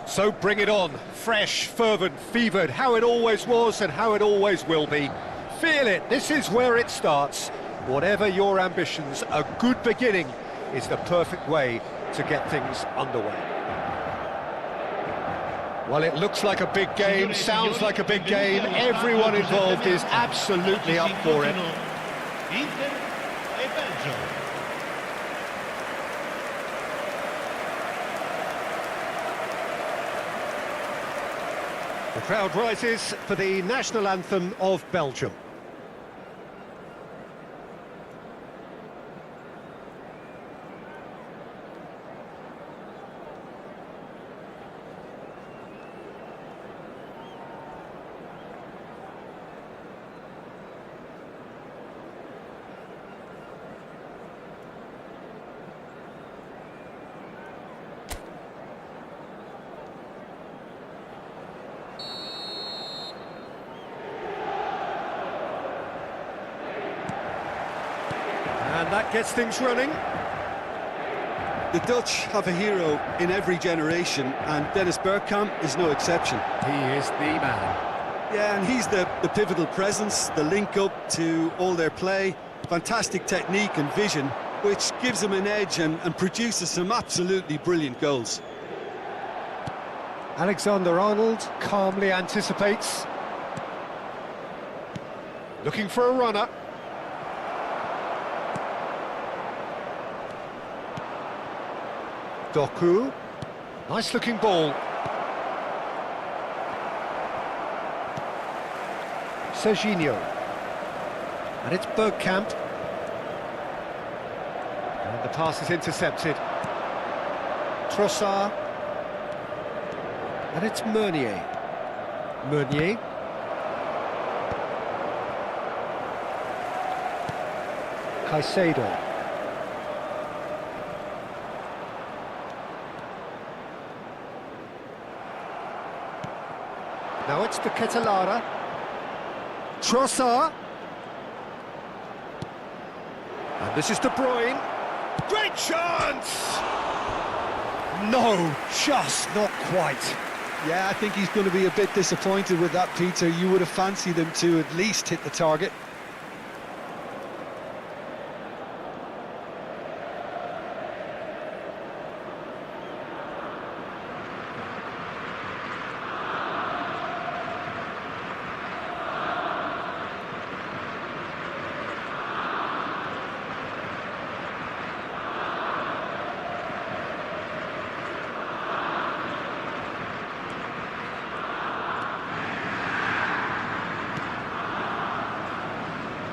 So bring it on, fresh, fervent, fevered, how it always was and how it always will be. Feel it, this is where it starts. Whatever your ambitions, a good beginning is the perfect way to get things underway. Well, it looks like a big game, sounds like a big game, everyone involved is absolutely up for it. The crowd rises for the national anthem of Belgium. And that gets things running. The Dutch have a hero in every generation, and Dennis Bergkamp is no exception. He is the man. Yeah, and he's the pivotal presence, the link-up to all their play, fantastic technique and vision, which gives him an edge and produces some absolutely brilliant goals. Alexander-Arnold calmly anticipates. Looking for a runner. Doku, nice looking ball. Serginho, and it's Bergkamp. And the pass is intercepted. Trossard, and it's Meunier. Meunier. Caicedo. Now it's to Ketelara. Trossard. And this is De Bruyne. Great chance! No, just not quite. Yeah, I think he's going to be a bit disappointed with that, Peter. You would have fancied him to at least hit the target.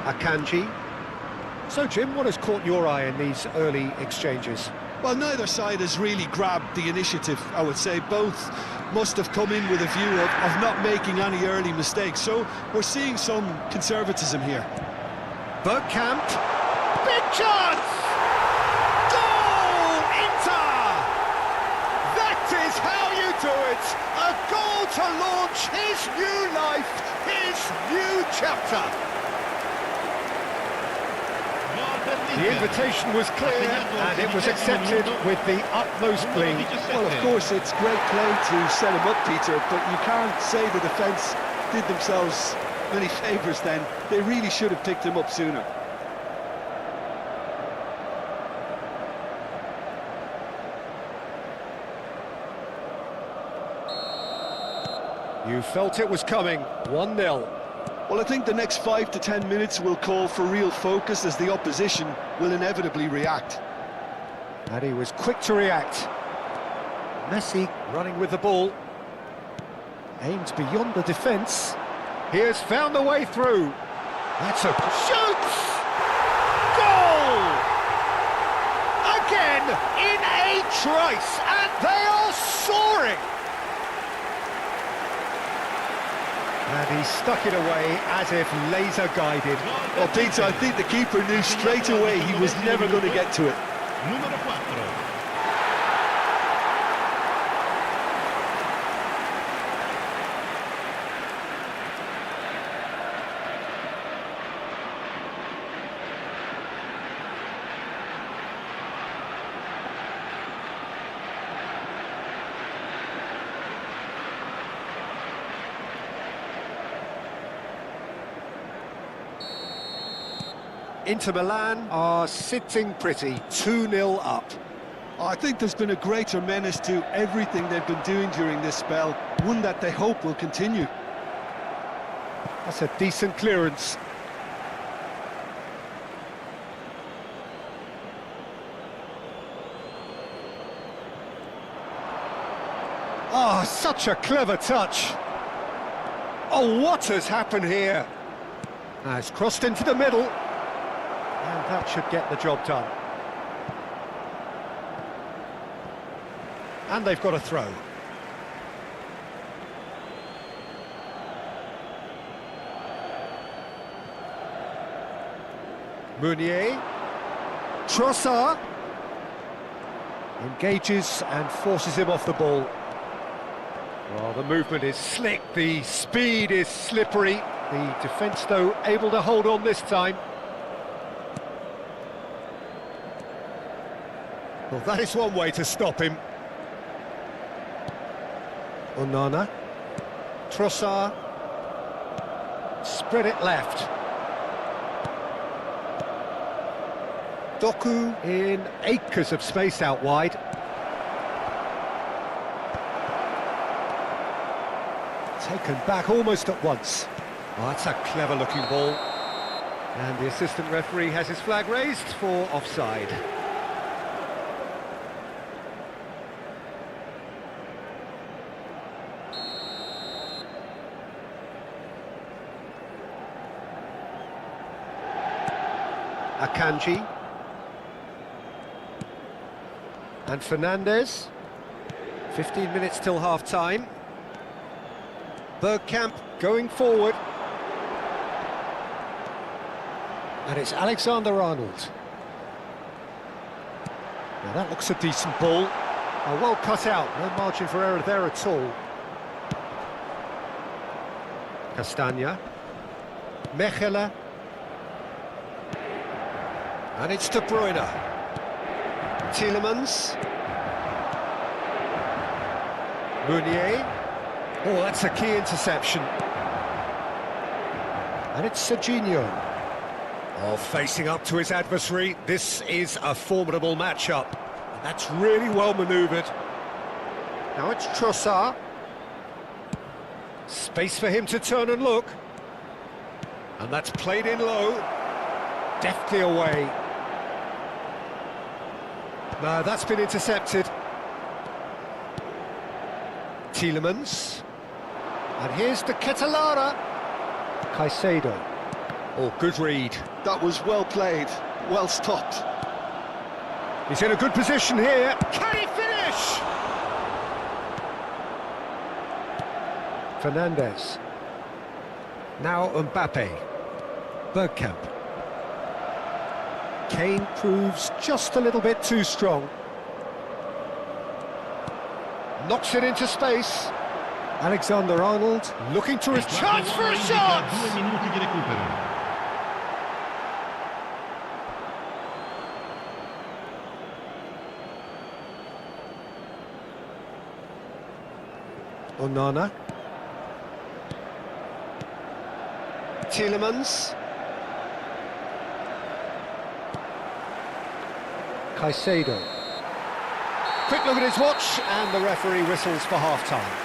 Akanji. So, Jim, what has caught your eye in these early exchanges? Well, neither side has really grabbed the initiative, I would say. Both must have come in with a view of not making any early mistakes. So we're seeing some conservatism here. Bergkamp. Big chance! Goal! Inter! That is how you do it! A goal to launch his new life, his new chapter. The invitation was clear and it was accepted with the utmost glee. Well, of course, it's great play to set him up, Peter, but you can't say the defence did themselves many favours then. They really should have picked him up sooner. You felt it was coming. 1-0. Well, I think the next 5 to 10 minutes will call for real focus as the opposition will inevitably react. And he was quick to react. Messi running with the ball. Aimed beyond the defence. He has found the way through. That's a shoots! Goal! Again in a trice, and they are soaring! And he stuck it away as if laser guided. Well, Peter, I think the keeper knew straight away he was never going to get to it. Numero 4. Inter Milan are sitting pretty, 2-0 up. I think there's been a greater menace to everything they've been doing during this spell, one that they hope will continue. That's a decent clearance. Oh, such a clever touch. Oh, what has happened here? It's crossed into the middle. And that should get the job done. And they've got a throw. Meunier. Trossard. Engages and forces him off the ball. Well, the movement is slick, the speed is slippery. The defence, though, able to hold on this time. Well, that is one way to stop him. Onana. Trossard. Spread it left. Doku in acres of space out wide. Taken back almost at once. Oh, that's a clever-looking ball. And the assistant referee has his flag raised for offside. Akanji. And Fernandez. 15 minutes till half-time. Bergkamp going forward. And it's Alexander-Arnold. Now that looks a decent ball. Well cut out, no margin for error there at all. Castagna. Mechela. And it's De Bruyne. Tielemans. Meunier. Oh, that's a key interception. And it's Serginho. Oh, facing up to his adversary. This is a formidable matchup. And that's really well manoeuvred. Now it's Trossard. Space for him to turn and look. And that's played in low. Deftly away. No, that's been intercepted. Tielemans. And here's the Ketelara. Caicedo. Oh, good read. That was well played, well stopped. He's in a good position here. Can he finish? Fernandez. Now Mbappe. Bergkamp. Kane proves just a little bit too strong. Knocks it into space. Alexander-Arnold looking to his chance for a shot! Onana. Tielemans. Caicedo. Quick look at his watch, and the referee whistles for half-time.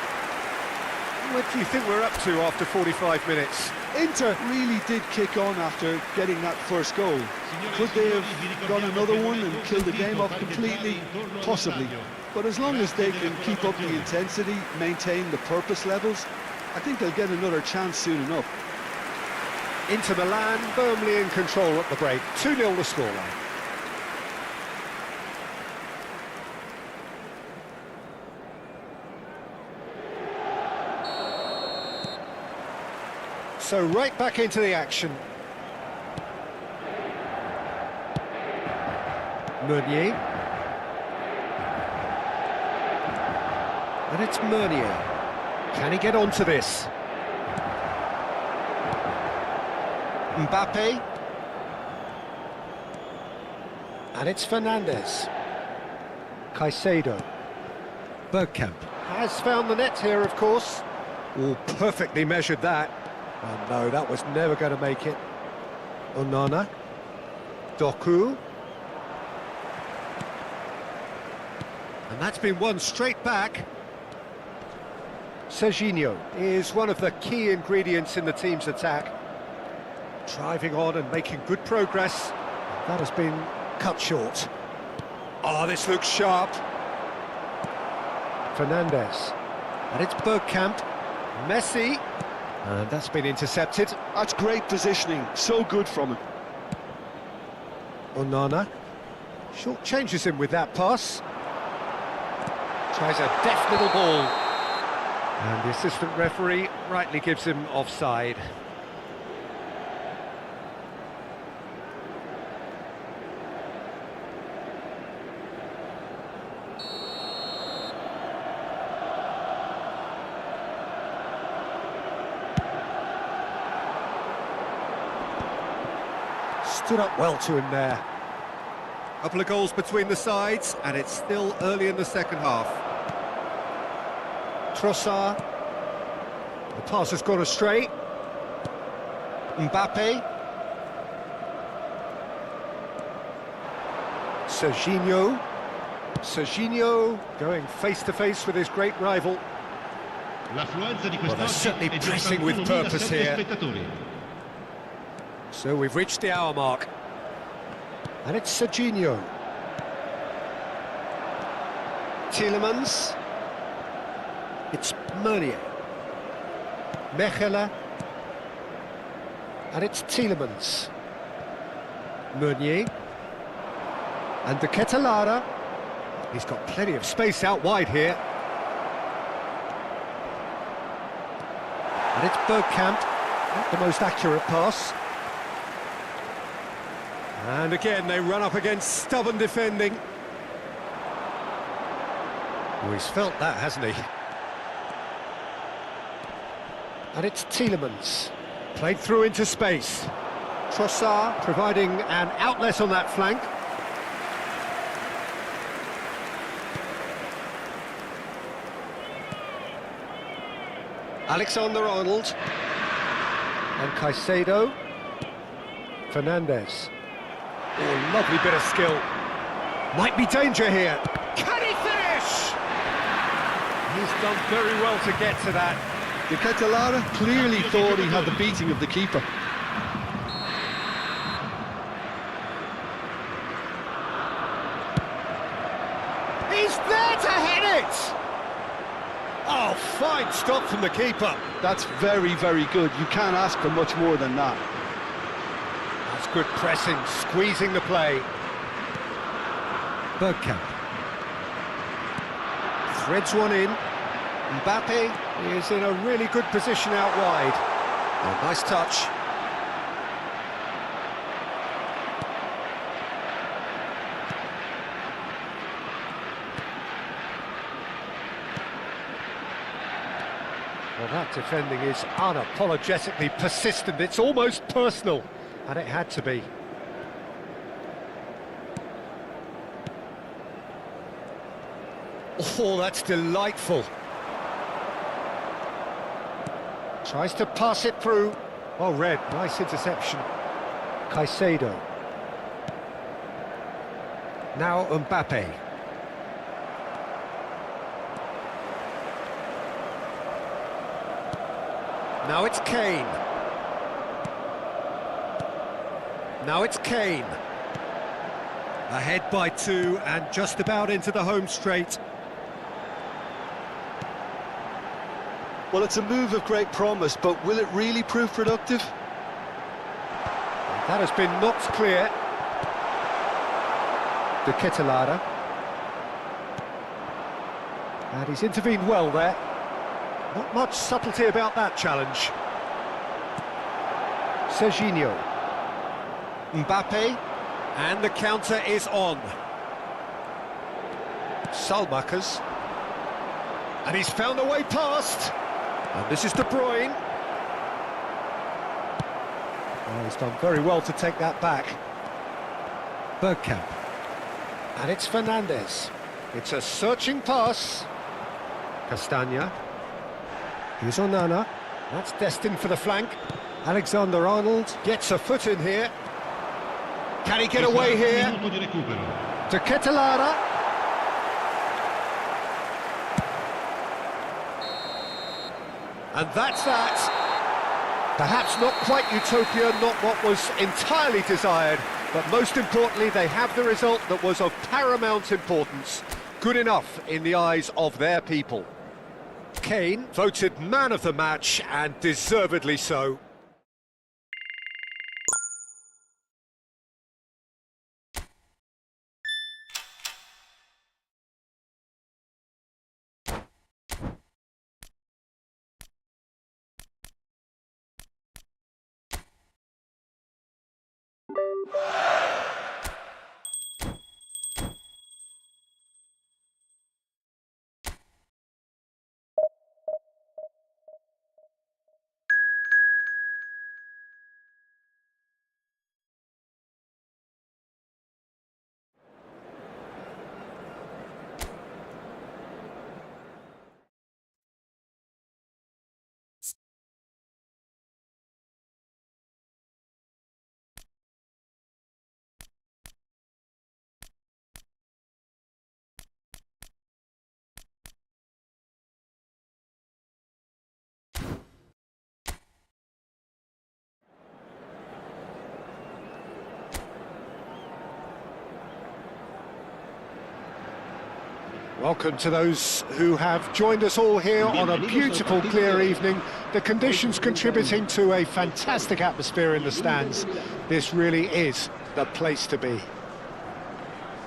What do you think we're up to after 45 minutes? Inter really did kick on after getting that first goal. Could they have got another one and killed the game off completely? Possibly. But as long as they can keep up the intensity, maintain the purpose levels, I think they'll get another chance soon enough. Inter Milan firmly in control at the break. 2-0 the scoreline. So right back into the action. Meunier. And it's Meunier. Can he get onto this? Mbappe. And it's Fernandez. Caicedo. Bergkamp has found the net here, of course. Oh, perfectly measured that. Oh no, that was never going to make it. Onana. Doku. And that's been won straight back. Serginho is one of the key ingredients in the team's attack. Driving on and making good progress. That has been cut short. Oh, this looks sharp. Fernandez. And it's Bergkamp. Messi. And that's been intercepted. That's great positioning, so good from him. Onana. Short changes him with that pass. Tries a deft little ball. And the assistant referee rightly gives him offside. Stood up well to him there. Couple of goals between the sides, and it's still early in the second half. Trossard. The pass has gone astray. Mbappe. Serginho. Serginho going face-to-face with his great rival. Well, they're certainly pressing with purpose here. So we've reached the hour mark. And it's Serginho. Tielemans. It's Meunier. Mechelen. And it's Tielemans. Meunier. And De Ketelaere. He's got plenty of space out wide here. And it's Bergkamp. Not the most accurate pass. And again, they run up against stubborn defending. Oh, he's felt that, hasn't he? And it's Tielemans. Played through into space. Trossard providing an outlet on that flank. Alexander-Arnold. And Caicedo. Fernandez. Oh, lovely bit of skill. Might be danger here. Can he finish? He's done very well to get to that. De Ketelaere clearly thought he had the beating of the keeper. He's there to head it! Oh, fine stop from the keeper. That's very, very good. You can't ask for much more than that. That's good pressing, squeezing the play. Bergkamp. Threads one in. Mbappe is in a really good position out wide. Oh, nice touch. Well, that defending is unapologetically persistent. It's almost personal, and it had to be. Oh, that's delightful. Tries to pass it through. Oh, Red, nice interception. Caicedo. Now Mbappe. Now it's Kane. Now it's Kane. Ahead by 2 and just about into the home straight. Well, it's a move of great promise, but will it really prove productive? That has been knocked clear. De Ketelaere. And he's intervened well there. Not much subtlety about that challenge. Serginho. Mbappe. And the counter is on. Salmakers. And he's found a way past. And this is De Bruyne. Oh, he's done very well to take that back. Bergkamp. And it's Fernandez. It's a searching pass. Castagna. Here's Onana. That's destined for the flank. Alexander-Arnold gets a foot in here. Can he get away here? To Ketelara. And that's that. Perhaps not quite utopia, not what was entirely desired, but most importantly, they have the result that was of paramount importance. Good enough in the eyes of their people. Kane voted man of the match, and deservedly so. Welcome to those who have joined us all here on a beautiful, clear evening. The conditions contributing to a fantastic atmosphere in the stands. This really is the place to be.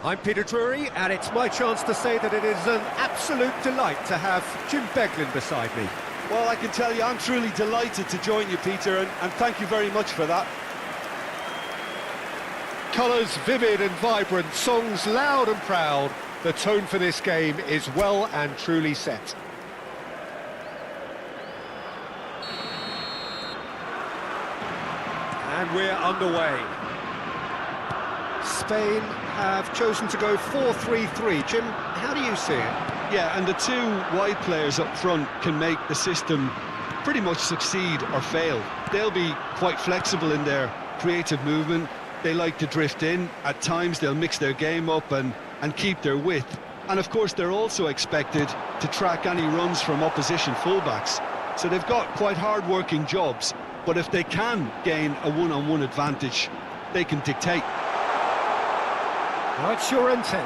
I'm Peter Drury, and it's my chance to say that it is an absolute delight to have Jim Beglin beside me. Well, I can tell you, I'm truly delighted to join you, Peter, and thank you very much for that. Colours vivid and vibrant, songs loud and proud. The tone for this game is well and truly set. And we're underway. Spain have chosen to go 4-3-3. Jim, how do you see it? Yeah, and the two wide players up front can make the system pretty much succeed or fail. They'll be quite flexible in their creative movement. They like to drift in. At times they'll mix their game up and keep their width. And of course they're also expected to track any runs from opposition fullbacks. So they've got quite hard-working jobs, but if they can gain a one-on-one advantage, they can dictate. Right, Llorente.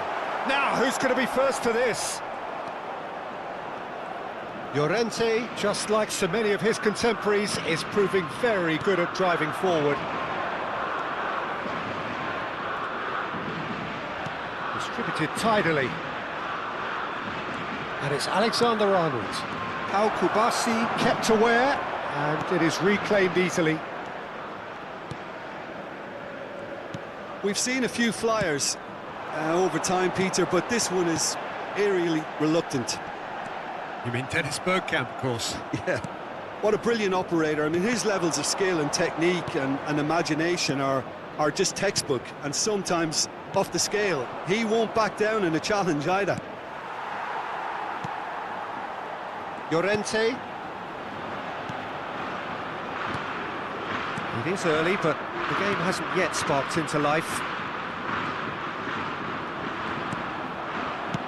Now, who's going to be first to this? Llorente, just like so many of his contemporaries, is proving very good at driving forward. Distributed tidily. And it's Alexander-Arnold. Pau Kubasi kept aware, and it is reclaimed easily. We've seen a few flyers over time, Peter, but this one is eerily reluctant. You mean Dennis Bergkamp, of course. Yeah, what a brilliant operator. I mean, his levels of skill and technique and imagination are just textbook, and sometimes off the scale. He won't back down in a challenge either. Llorente. It is early, but the game hasn't yet sparked into life.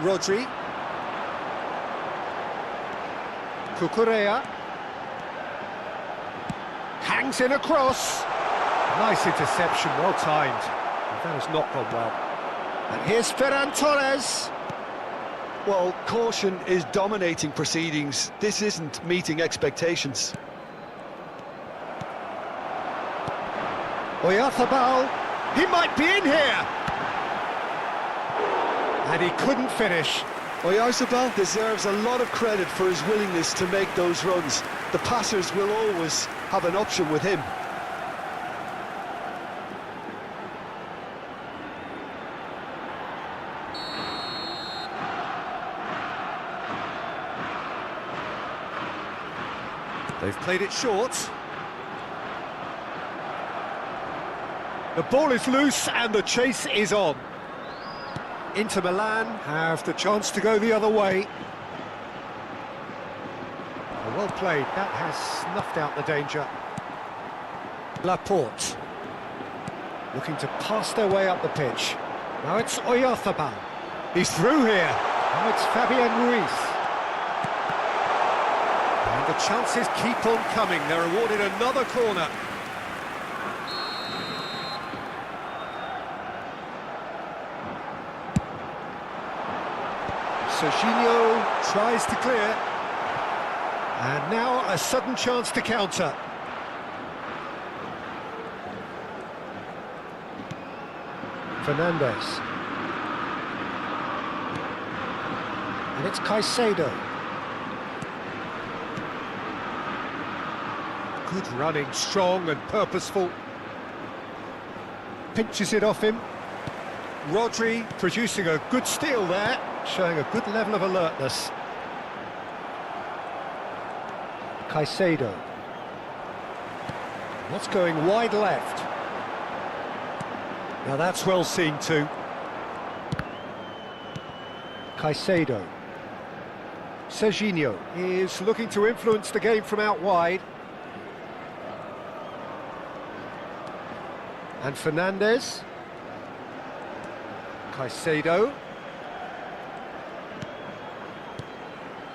Rodri. Cucurella. Hangs in a cross. Nice interception, well timed. That has not gone well. And here's Ferran Torres. Well, caution is dominating proceedings. This isn't meeting expectations. Oyarzabal, he might be in here! And he couldn't finish. Oyarzabal deserves a lot of credit for his willingness to make those runs. The passers will always have an option with him. They've played it short. The ball is loose and the chase is on. Inter Milan have the chance to go the other way. Oh, well played, that has snuffed out the danger. Laporte. looking to pass their way up the pitch. Now it's eFOOTBALL. He's through here. Now it's Fabian Ruiz. And the chances keep on coming. They're awarded another corner. Serginho tries to clear. And now a sudden chance to counter. Fernandez. And it's Caicedo. Good running, strong and purposeful. Pinches it off him. Rodri producing a good steal there, showing a good level of alertness. Caicedo. That's going wide left. Now that's well seen too. Caicedo. Serginho is looking to influence the game from out wide. And Fernandez. Caicedo.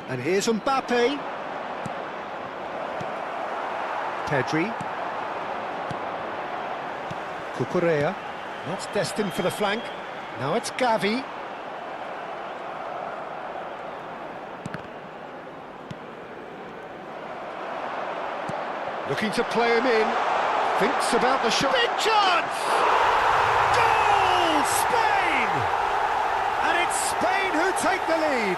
And here's Mbappe. Pedri. Cucurella. That's destined for the flank. Now it's Gavi. Looking to play him in. Thinks about the shot. Big chance! Goal! Spain! And it's Spain who take the lead.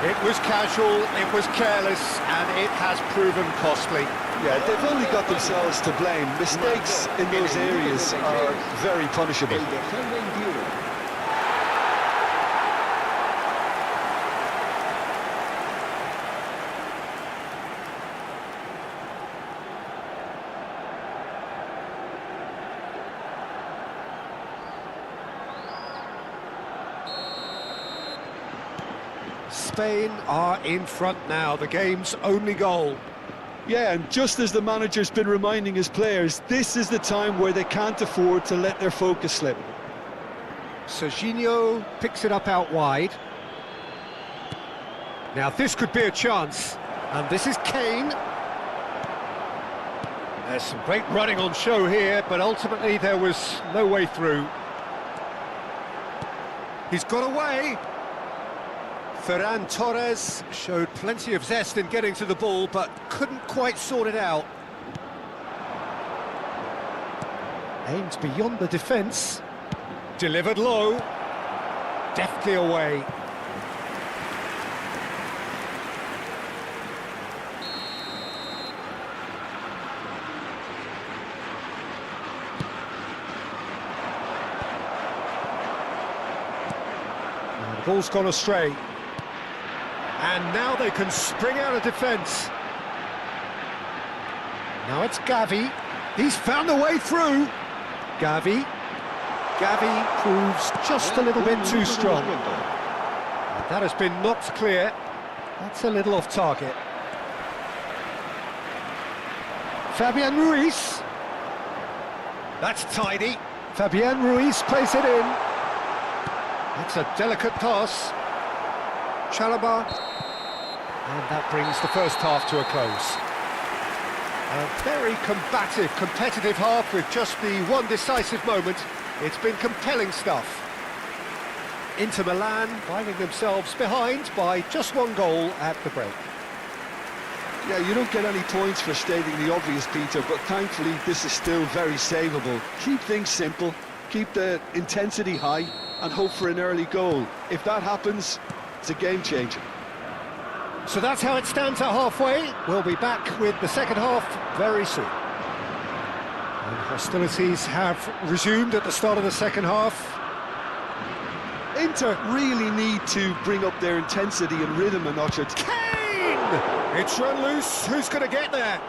It was casual, it was careless, and it has proven costly. Yeah, they've only got themselves to blame. Mistakes in those areas are very punishable. Spain are in front now, the game's only goal. Yeah, and just as the manager's been reminding his players, this is the time where they can't afford to let their focus slip. Serginho picks it up out wide. Now this could be a chance, and this is Kane. There's some great running on show here, but ultimately there was no way through. He's got away. Ferran Torres showed plenty of zest in getting to the ball, but couldn't quite sort it out. Aimed beyond the defence. Delivered low. Deftly away. And the ball's gone astray. And now they can spring out of defence. Now it's Gavi. He's found a way through. Gavi proves just a little bit too strong. And that has been knocked clear. That's a little off target. Fabian Ruiz. That's tidy. Fabian Ruiz plays it in. That's a delicate pass. Chalobah, and that brings the first half to a close. A very combative, competitive half with just the one decisive moment. It's been compelling stuff. Inter Milan finding themselves behind by just one goal at the break. Yeah, you don't get any points for stating the obvious, Peter, but thankfully this is still very savable. Keep things simple, keep the intensity high, and hope for an early goal. If that happens, it's a game changer. So that's how it stands at halfway. We'll be back with the second half very soon. And hostilities have resumed at the start of the second half. Inter really need to bring up their intensity and rhythm a notch or two. Kane! It's run loose. Who's going to get there?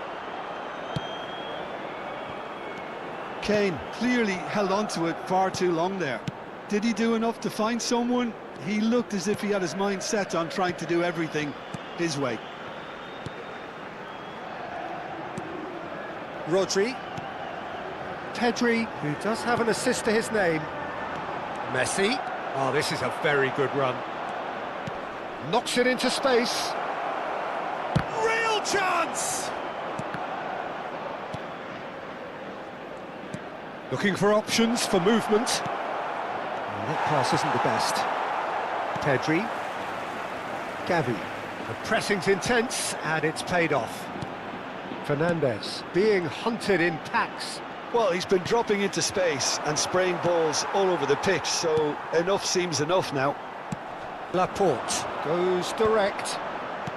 Kane clearly held on to it far too long there. Did he do enough to find someone? He looked as if he had his mind set on trying to do everything his way. Rodri. Pedri, who does have an assist to his name. Messi. Oh, this is a very good run. Knocks it into space. Real chance! Looking for options for movement. Well, that pass isn't the best. Pedri. Gavi. The pressing's intense, and it's paid off. Fernandez being hunted in packs. Well, he's been dropping into space and spraying balls all over the pitch, so enough seems enough now. Laporte goes direct.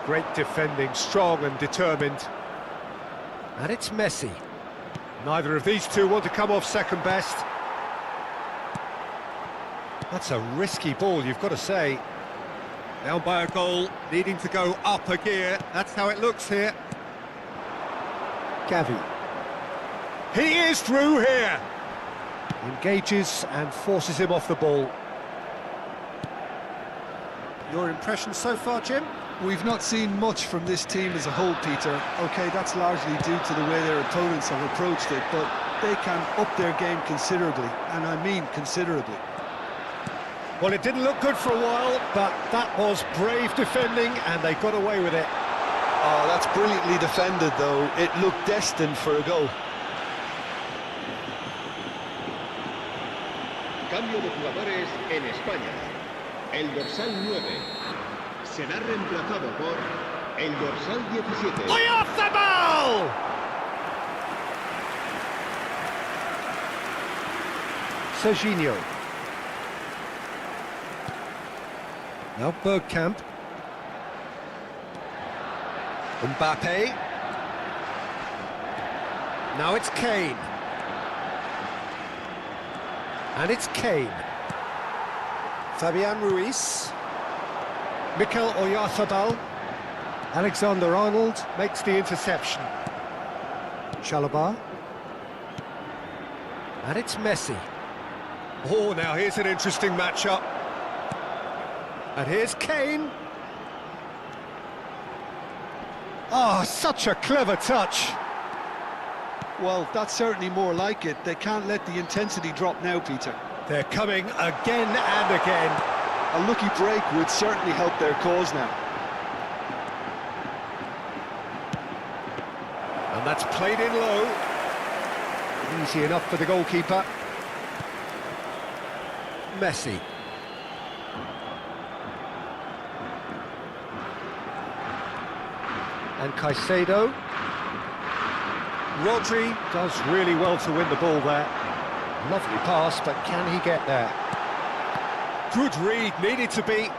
Great defending, strong and determined. And it's Messi. Neither of these two want to come off second best. That's a risky ball, you've got to say. Down by a goal, needing to go up a gear. That's how it looks here. Gavi. He is through here. Engages and forces him off the ball. Your impression so far, Jim? We've not seen much from this team as a whole, Peter. OK, that's largely due to the way their opponents have approached it, but they can up their game considerably, and I mean considerably. Well, it didn't look good for a while, but that was brave defending, and they got away with it. Oh, that's brilliantly defended, though. It looked destined for a goal. Cambio de jugadores en España. El dorsal 9 será reemplazado por el dorsal 17. eFOOTBALL! Serginho. Now Bergkamp. Mbappe. Now it's Kane. And it's Kane. Fabian Ruiz. Mikel Oyarzabal. Alexander-Arnold makes the interception. Chalobah. And it's Messi. Oh, now here's an interesting matchup. And here's Kane. Oh, such a clever touch. Well, that's certainly more like it. They can't let the intensity drop now, Peter. They're coming again and again. A lucky break would certainly help their cause now. And that's played in low. Easy enough for the goalkeeper. Messi. And Caicedo. Rodri does really well to win the ball there. Lovely pass, but can he get there? Good read, needed to be.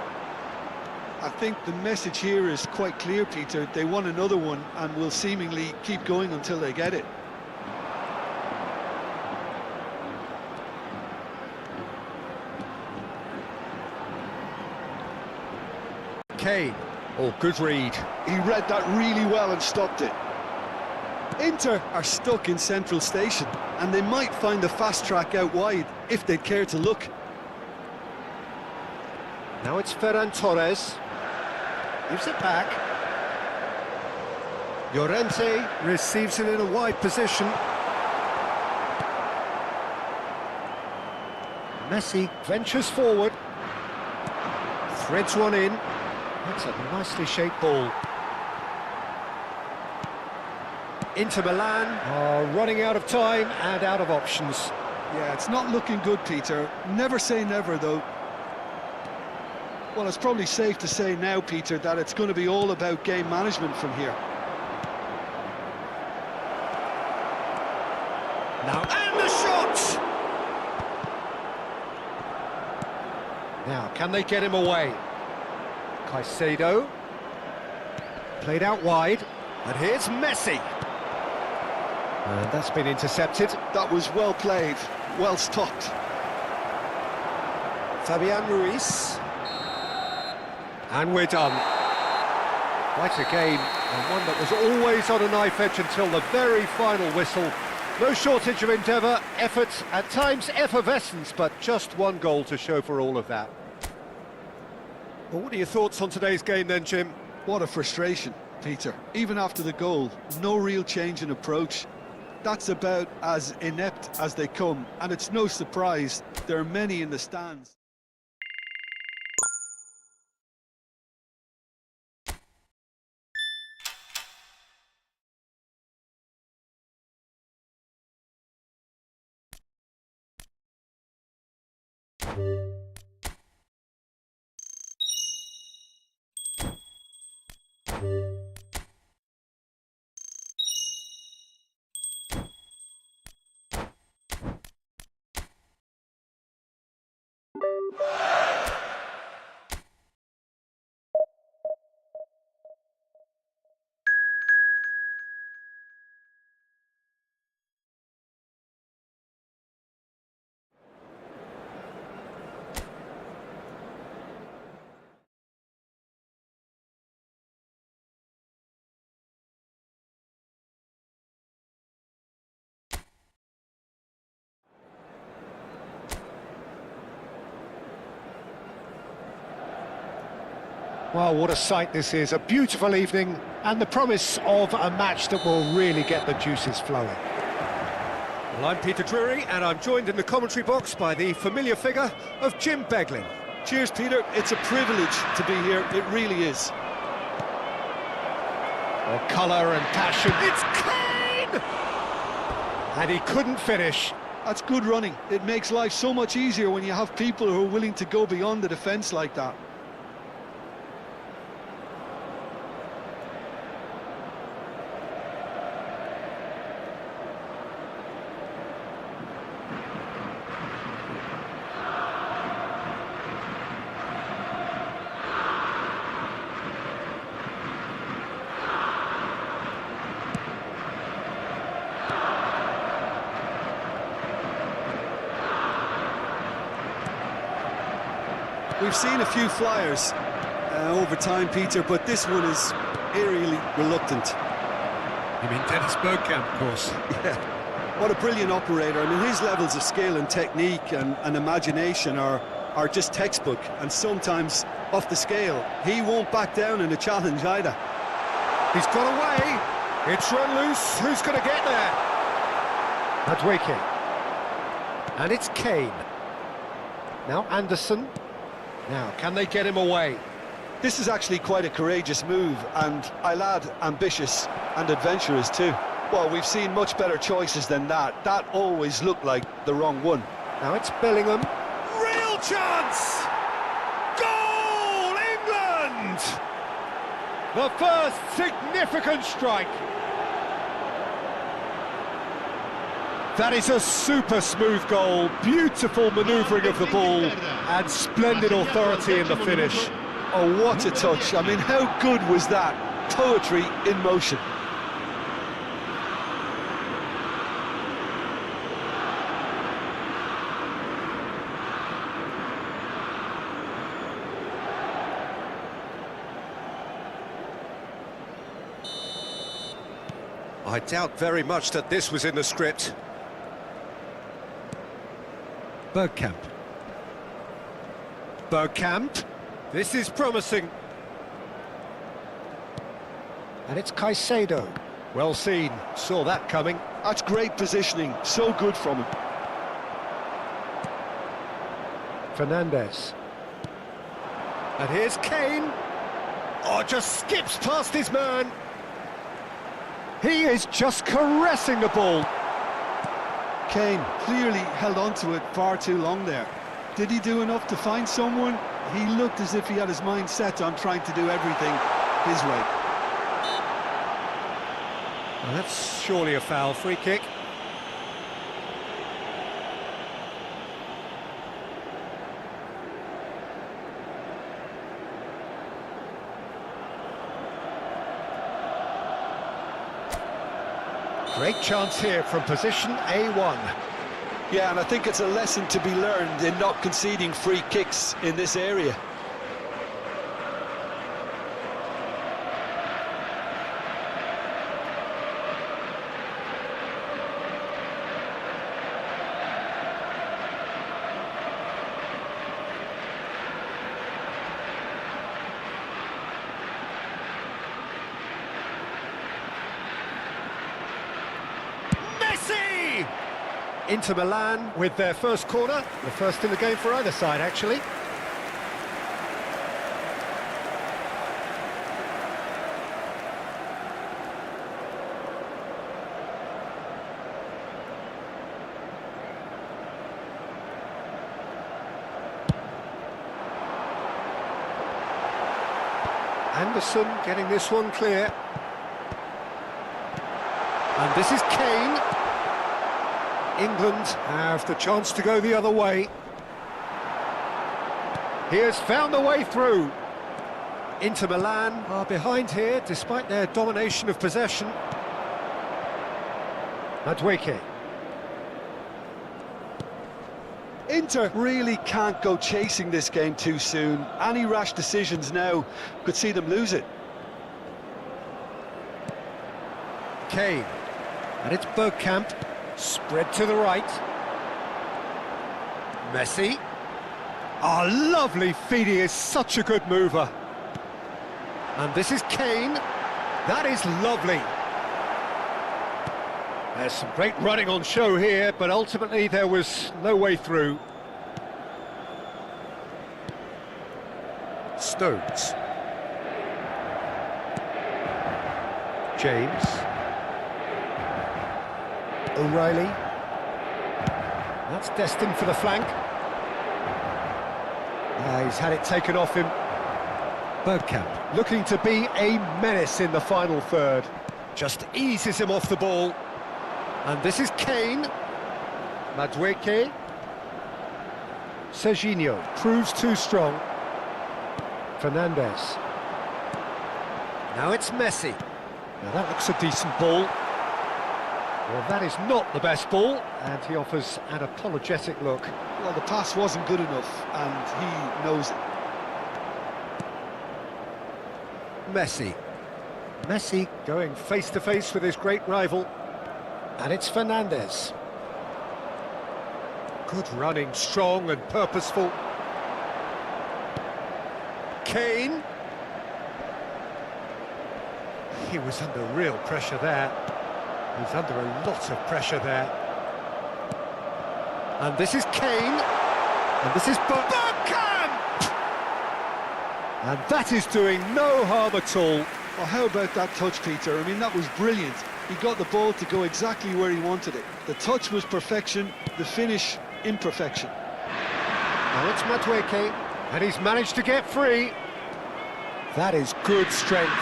I think the message here is quite clear, Peter. They want another one and will seemingly keep going until they get it. Kane. Oh, good read. He read that really well and stopped it. Inter are stuck in Central Station, and they might find the fast track out wide if they'd care to look. Now it's Ferran Torres. Gives it back. Llorente receives it in a wide position. Messi ventures forward. Threads one in. That's a nicely shaped ball. Inter Milan are running out of time and out of options. Yeah, it's not looking good, Peter. Never say never, though. Well, it's probably safe to say now, Peter, that it's going to be all about game management from here. Now, and the shot! Now, can they get him away? Caicedo. Played out wide. And here's Messi. And that's been intercepted. That was well played, well stopped. Fabian Ruiz. And we're done. Quite a game, and one that was always on a knife edge until the very final whistle. No shortage of endeavour, effort, at times effervescence, but just one goal to show for all of that. Well, what are your thoughts on today's game then, Jim? What a frustration, Peter. Even after the goal, no real change in approach. that's about as inept as they come, and it's no surprise there are many in the stands. Well, what a sight this is. A beautiful evening and the promise of a match that will really get the juices flowing. Well, I'm Peter Drury and I'm joined in the commentary box by the familiar figure of Jim Beglin. Cheers, Peter. It's a privilege to be here. It really is. Well, colour and passion. It's Kane! And he couldn't finish. That's good running. It makes life so much easier when you have people who are willing to go beyond the defence like that. We've seen a few flyers over time, Peter, but this one is eerily reluctant. You mean Dennis Bergkamp, of course. Yeah, what a brilliant operator. I mean, his levels of skill and technique and imagination are just textbook, and sometimes off the scale. He won't back down in a challenge either. He's got away. It's run loose. Who's going to get there? Madweke. And it's Kane. Now Anderson. Now, can they get him away? This is actually quite a courageous move, and I'll add ambitious and adventurous too. Well, we've seen much better choices than that. That always looked like the wrong one. Now it's Bellingham. Real chance! Goal, England! The first significant strike. That is a super smooth goal, beautiful manoeuvring of the ball, and splendid authority in the finish. Oh, what a touch. I mean, how good was that? Poetry in motion. I doubt very much that this was in the script. Bergkamp. Bergkamp. This is promising. And it's Caicedo. Well seen. Saw that coming. That's great positioning. So good from him. Fernandes. And here's Kane. Oh, just skips past his man. He is just caressing the ball. Kane clearly held on to it far too long there. Did he do enough to find someone? He looked as if he had his mind set on trying to do everything his way. Well, that's surely a foul. Free kick. Great chance here from position A1. Yeah, and I think it's a lesson to be learned in not conceding free kicks in this area. Inter Milan with their first corner, the first in the game for either side, actually. Anderson getting this one clear. And this is Kane. England have the chance to go the other way. He has found the way through. Inter Milan are behind here despite their domination of possession. Madueke. Inter really can't go chasing this game too soon. Any rash decisions now could see them lose it. Kane. And it's Bergkamp. Spread to the right. Messi. Oh, lovely feed. He is such a good mover. And this is Kane. That is lovely. There's some great running on show here, but ultimately there was no way through. Stones. James. O'Reilly. That's destined for the flank. He's had it taken off him. Bergkamp looking to be a menace in the final third. Just eases him off the ball. And this is Kane. Madueke. Serginho proves too strong. Fernandes. Now it's Messi. Now that looks a decent ball. Well, that is not the best ball, and he offers an apologetic look. Well, the pass wasn't good enough, and he knows it. Messi. Messi going face-to-face with his great rival. And it's Fernandes. Good running, strong and purposeful. Kane. He was under real pressure there. He's under a lot of pressure there. And this is Kane. And this is Bergkamp! And that is doing no harm at all. Well, how about that touch, Peter? I mean, that was brilliant. He got the ball to go exactly where he wanted it. The touch was perfection, the finish, imperfection. Now it's Madueke, and he's managed to get free. That is good strength.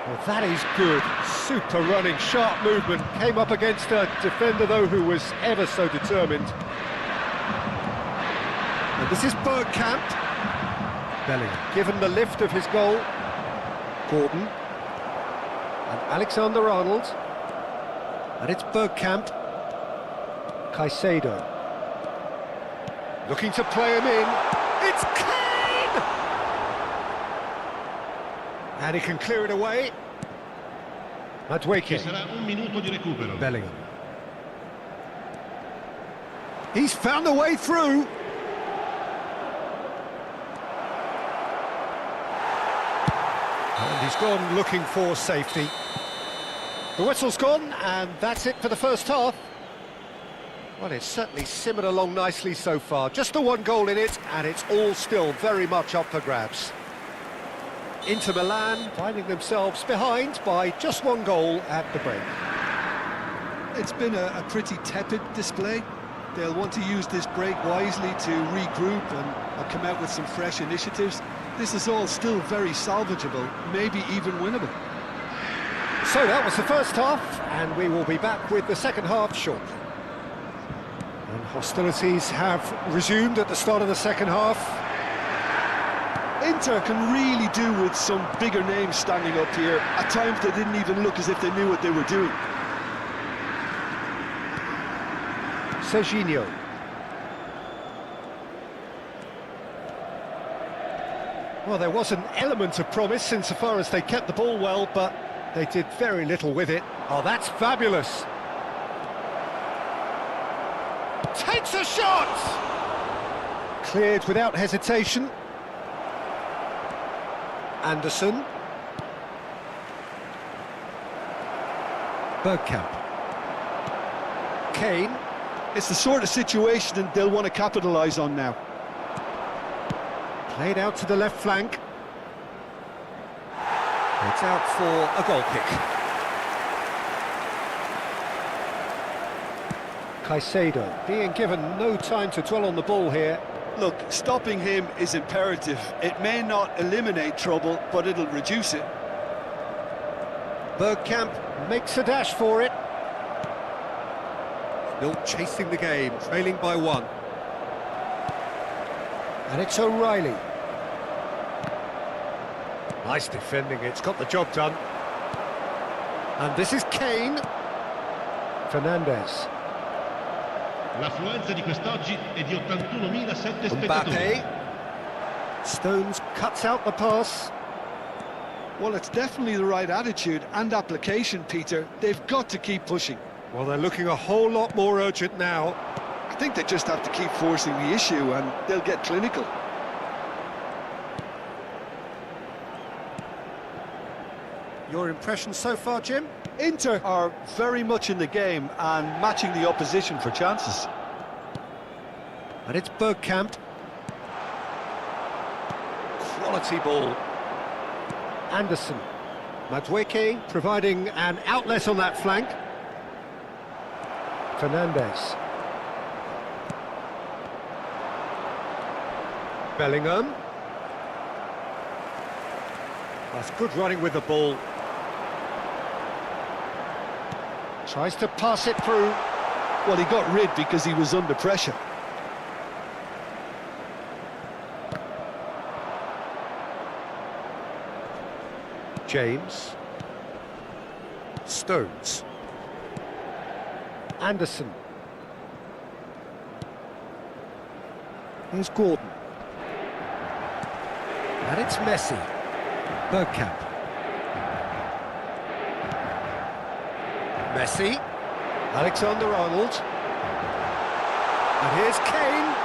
Well, that is good. Super running, sharp movement. Came up against a defender, though, who was ever so determined. And this is Bergkamp. Bellingham, given the lift of his goal. Gordon. And Alexander-Arnold. And it's Bergkamp. Caicedo. Looking to play him in. It's Kane! And he can clear it away. Madueke. Bellingham. He's found a way through. And he's gone looking for safety. The whistle's gone, and that's it for the first half. Well, it's certainly simmered along nicely so far. Just the one goal in it, and it's all still very much up for grabs. Inter Milan finding themselves behind by just one goal at the break. It's been a pretty tepid display. They'll want to use this break wisely to regroup and come out with some fresh initiatives. This is all still very salvageable, maybe even winnable. So that was the first half, and we will be back with the second half shortly. And hostilities have resumed at the start of the second half. Inter can really do with some bigger names standing up here. At times they didn't even look as if they knew what they were doing. Serginho. Well, there was an element of promise insofar as they kept the ball well, but they did very little with it. Oh, that's fabulous. Takes a shot! Cleared without hesitation. Anderson. Bergkamp. Kane. It's the sort of situation that they'll want to capitalise on now. Played out to the left flank. It's out for a goal kick. Caicedo being given no time to dwell on the ball here. Look, stopping him is imperative. It may not eliminate trouble, but it'll reduce it. Bergkamp makes a dash for it. Still chasing the game, trailing by 1. And it's O'Reilly. Nice defending, it's got the job done. And this is Kane. Fernandes. L'affluenza di quest'oggi è di 81.007 spettatori. Mbappe. Stones cuts out the pass. Well, it's definitely the right attitude and application, Peter. They've got to keep pushing. Well, they're looking a whole lot more urgent now. I think they just have to keep forcing the issue and they'll get clinical. Your impression so far, Jim? Inter are very much in the game and matching the opposition for chances. And it's Bergkamp. Quality ball. Anderson. Madueke providing an outlet on that flank. Fernandes. Bellingham. That's good running with the ball. Tries to pass it through. Well, he got rid because he was under pressure. James. Stones. Anderson. Here's Gordon. And it's Messi. Bergkamp. Messi. Alexander-Arnold. And here's Kane.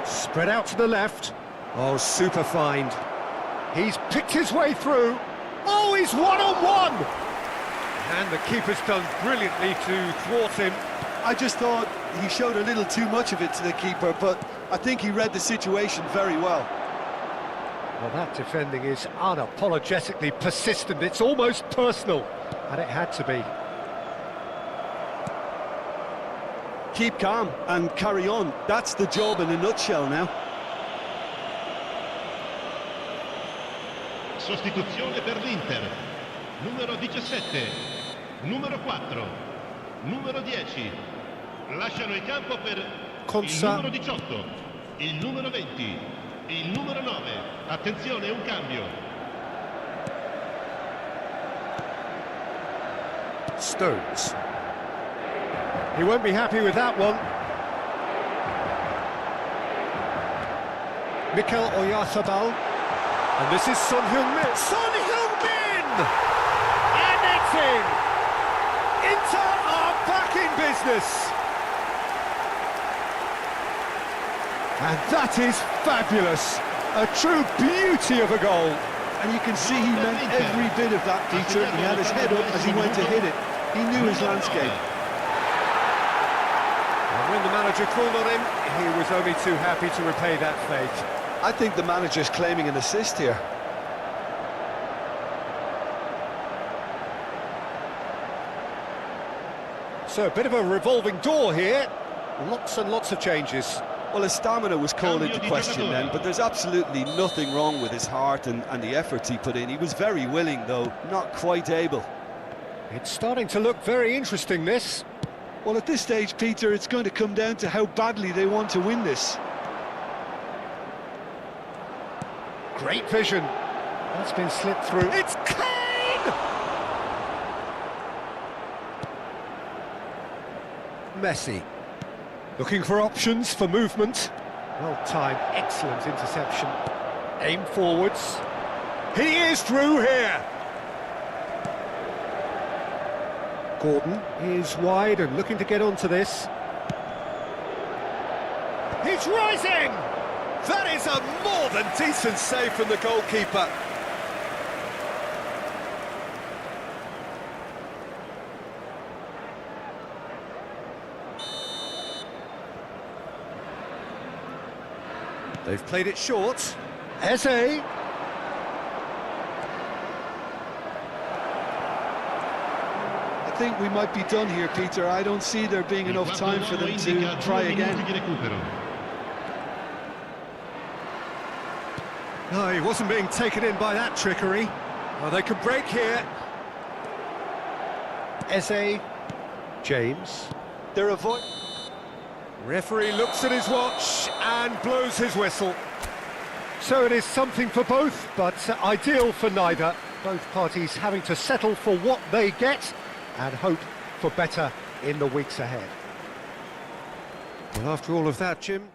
Spread out to the left. Oh, super find. He's picked his way through. Oh, he's one-on-one! And the keeper's done brilliantly to thwart him. I just thought he showed a little too much of it to the keeper, but I think he read the situation very well. Well, that defending is unapologetically persistent. It's almost personal, and it had to be. Keep calm and carry on. That's the job in a nutshell now. Sostituzione per l'Inter. Numero 17, numero 4, numero 10. Lasciano il campo per il numero 18, il numero 20, il numero 9. Attenzione, un cambio. Stones. He won't be happy with that one. Mikel Oyarzabal. And this is Son Heung-min. Son Heung-min! And it's in! Inter are back in business! And that is fabulous! A true beauty of a goal! And you can see he meant every bit of that, Peter. He had his head up as he went to hit it. He knew his landscape. And when the manager called on him, he was only too happy to repay that fate. I think the manager's claiming an assist here. So a bit of a revolving door here. Lots and lots of changes. Well, his stamina was called into question then, but there's absolutely nothing wrong with his heart and the efforts he put in. He was very willing, though, not quite able. It's starting to look very interesting, this. Well, at this stage, Peter, it's going to come down to how badly they want to win this. Great vision. That's been slipped through. It's Kane! Messi. Looking for options for movement. Well timed, excellent interception. Aim forwards. He is through here! Gordon is wide and looking to get onto this. He's rising! That is a more than decent save from the goalkeeper. They've played it short. Eze. I think we might be done here, Peter. I don't see there being enough time for them to try again. No, he wasn't being taken in by that trickery. Well, they could break here. Eze. James. They're avoiding. Referee looks at his watch and blows his whistle. So it is something for both, but ideal for neither. Both parties having to settle for what they get and hope for better in the weeks ahead. Well, after all of that, Jim...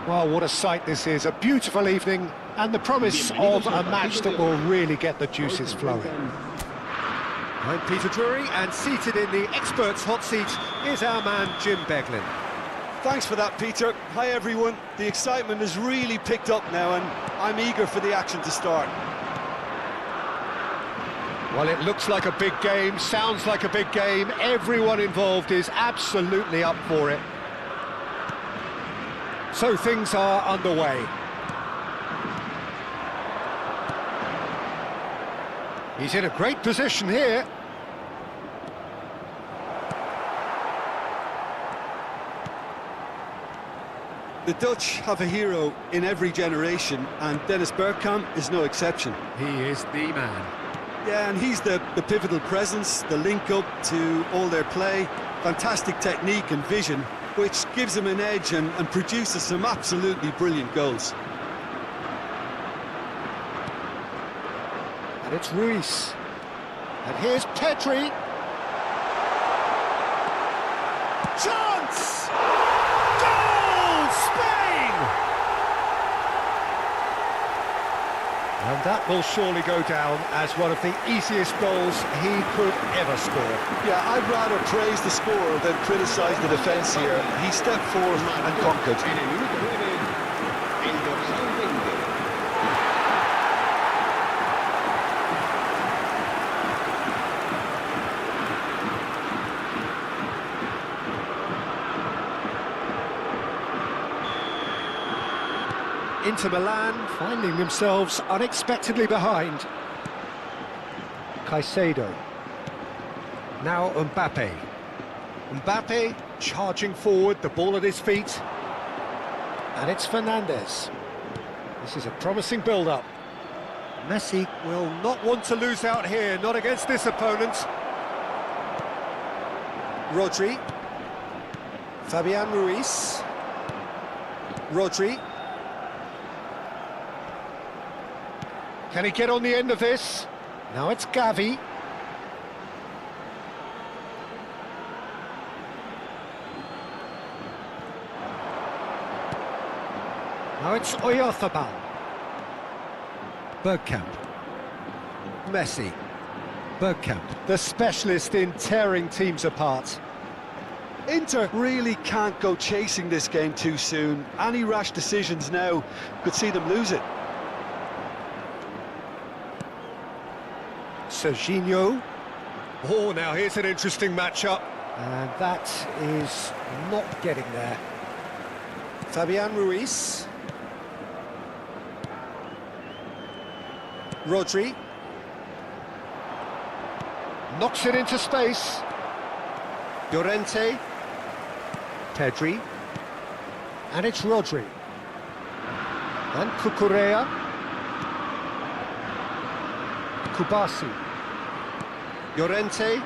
Well, what a sight this is. A beautiful evening and the promise of a match that will really get the juices flowing. I'm Peter Drury, and seated in the experts' hot seat is our man Jim Beglin. Thanks for that, Peter. Hi, everyone. The excitement has really picked up now, and I'm eager for the action to start. Well, it looks like a big game, sounds like a big game. Everyone involved is absolutely up for it. So things are underway. He's in a great position here. The Dutch have a hero in every generation, and Dennis Bergkamp is no exception. He is the man. Yeah, and he's the pivotal presence, the link-up to all their play, fantastic technique and vision, which gives him an edge and produces some absolutely brilliant goals. And it's Ruiz. And here's Pedri. Chance! Goal! Spain! And that will surely go down as one of the easiest goals he could ever score. Yeah, I'd rather praise the scorer than criticise the defence here. He stepped forward and conquered. En el minuto 9, el dorsal 20. Inter Milan finding themselves unexpectedly behind. Caicedo. Now Mbappe. Mbappe charging forward, the ball at his feet. And it's Fernandes. This is a promising build-up. Messi will not want to lose out here, not against this opponent. Rodri. Fabian Ruiz. Rodri. Can he get on the end of this? Now it's Gavi. Now it's eFOOTBALL. Bergkamp. Messi. Bergkamp, the specialist in tearing teams apart. Inter really can't go chasing this game too soon. Any rash decisions now could see them lose it. Serginho. Oh, now here's an interesting matchup. And that is not getting there. Fabian Ruiz. Rodri. Knocks it into space. Llorente. Pedri. And it's Rodri. And Cucurella. Kubasi. Llorente.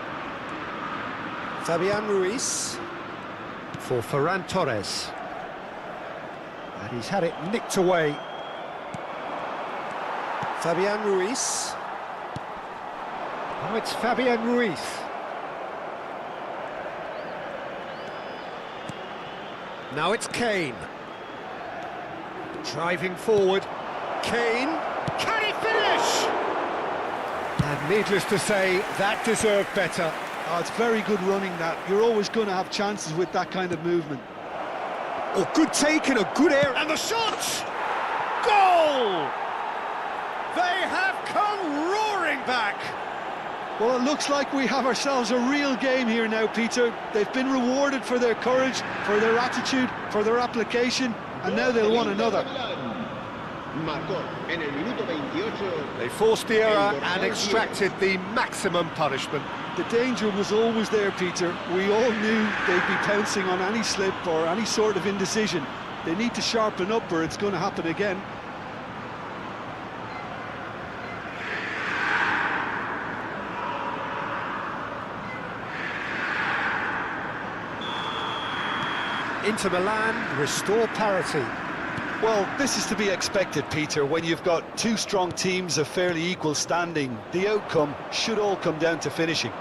Fabian Ruiz. For Ferran Torres. And he's had it nicked away. Fabian Ruiz. Oh, it's Fabian Ruiz. Now it's Kane. Driving forward. Kane. Can he finish? And needless to say, that deserved better. Oh, it's very good running, that. You're always going to have chances with that kind of movement. Oh, good take and a good air. And the shot! Goal! They have come roaring back. Well, it looks like we have ourselves a real game here now, Peter. They've been rewarded for their courage, for their attitude, for their application, and now they'll want another. They forced the error and extracted the maximum punishment. The danger was always there, Peter. We all knew they'd be pouncing on any slip or any sort of indecision. They need to sharpen up or it's going to happen again. Inter Milan restore parity. Well, this is to be expected, Peter, when you've got two strong teams of fairly equal standing. The outcome should all come down to finishing.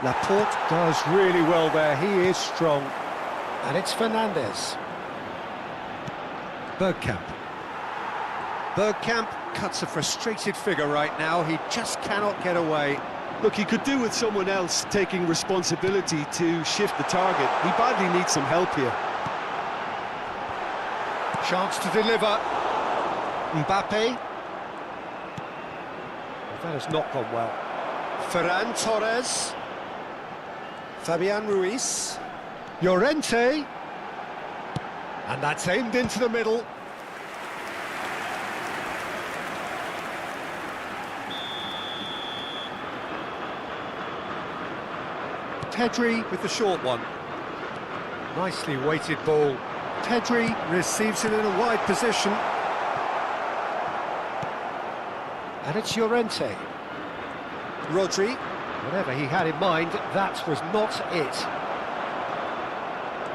Laporte does really well there, he is strong. And it's Fernandes. Bergkamp. Bergkamp cuts a frustrated figure right now, he just cannot get away. Look, he could do with someone else taking responsibility to shift the target. He badly needs some help here. Chance to deliver. Mbappe. That has not gone well. Ferran Torres. Fabian Ruiz. Llorente. And that's aimed into the middle. Pedri with the short one. Nicely weighted ball. Pedri receives it in a wide position. And it's Llorente. Rodri. Whatever he had in mind, that was not it.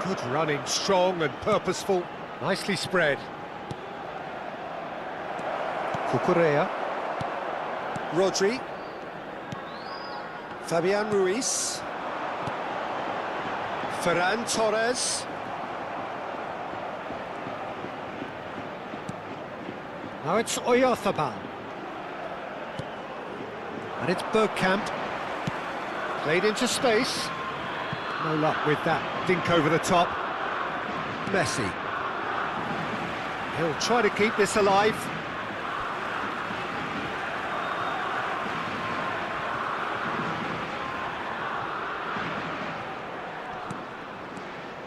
Good running, strong and purposeful. Nicely spread. Cucurella. Rodri. Fabian Ruiz. Ferran Torres. Now it's eFOOTBALL. And it's Bergkamp. Played into space. No luck with that dink over the top. Messi. He'll try to keep this alive.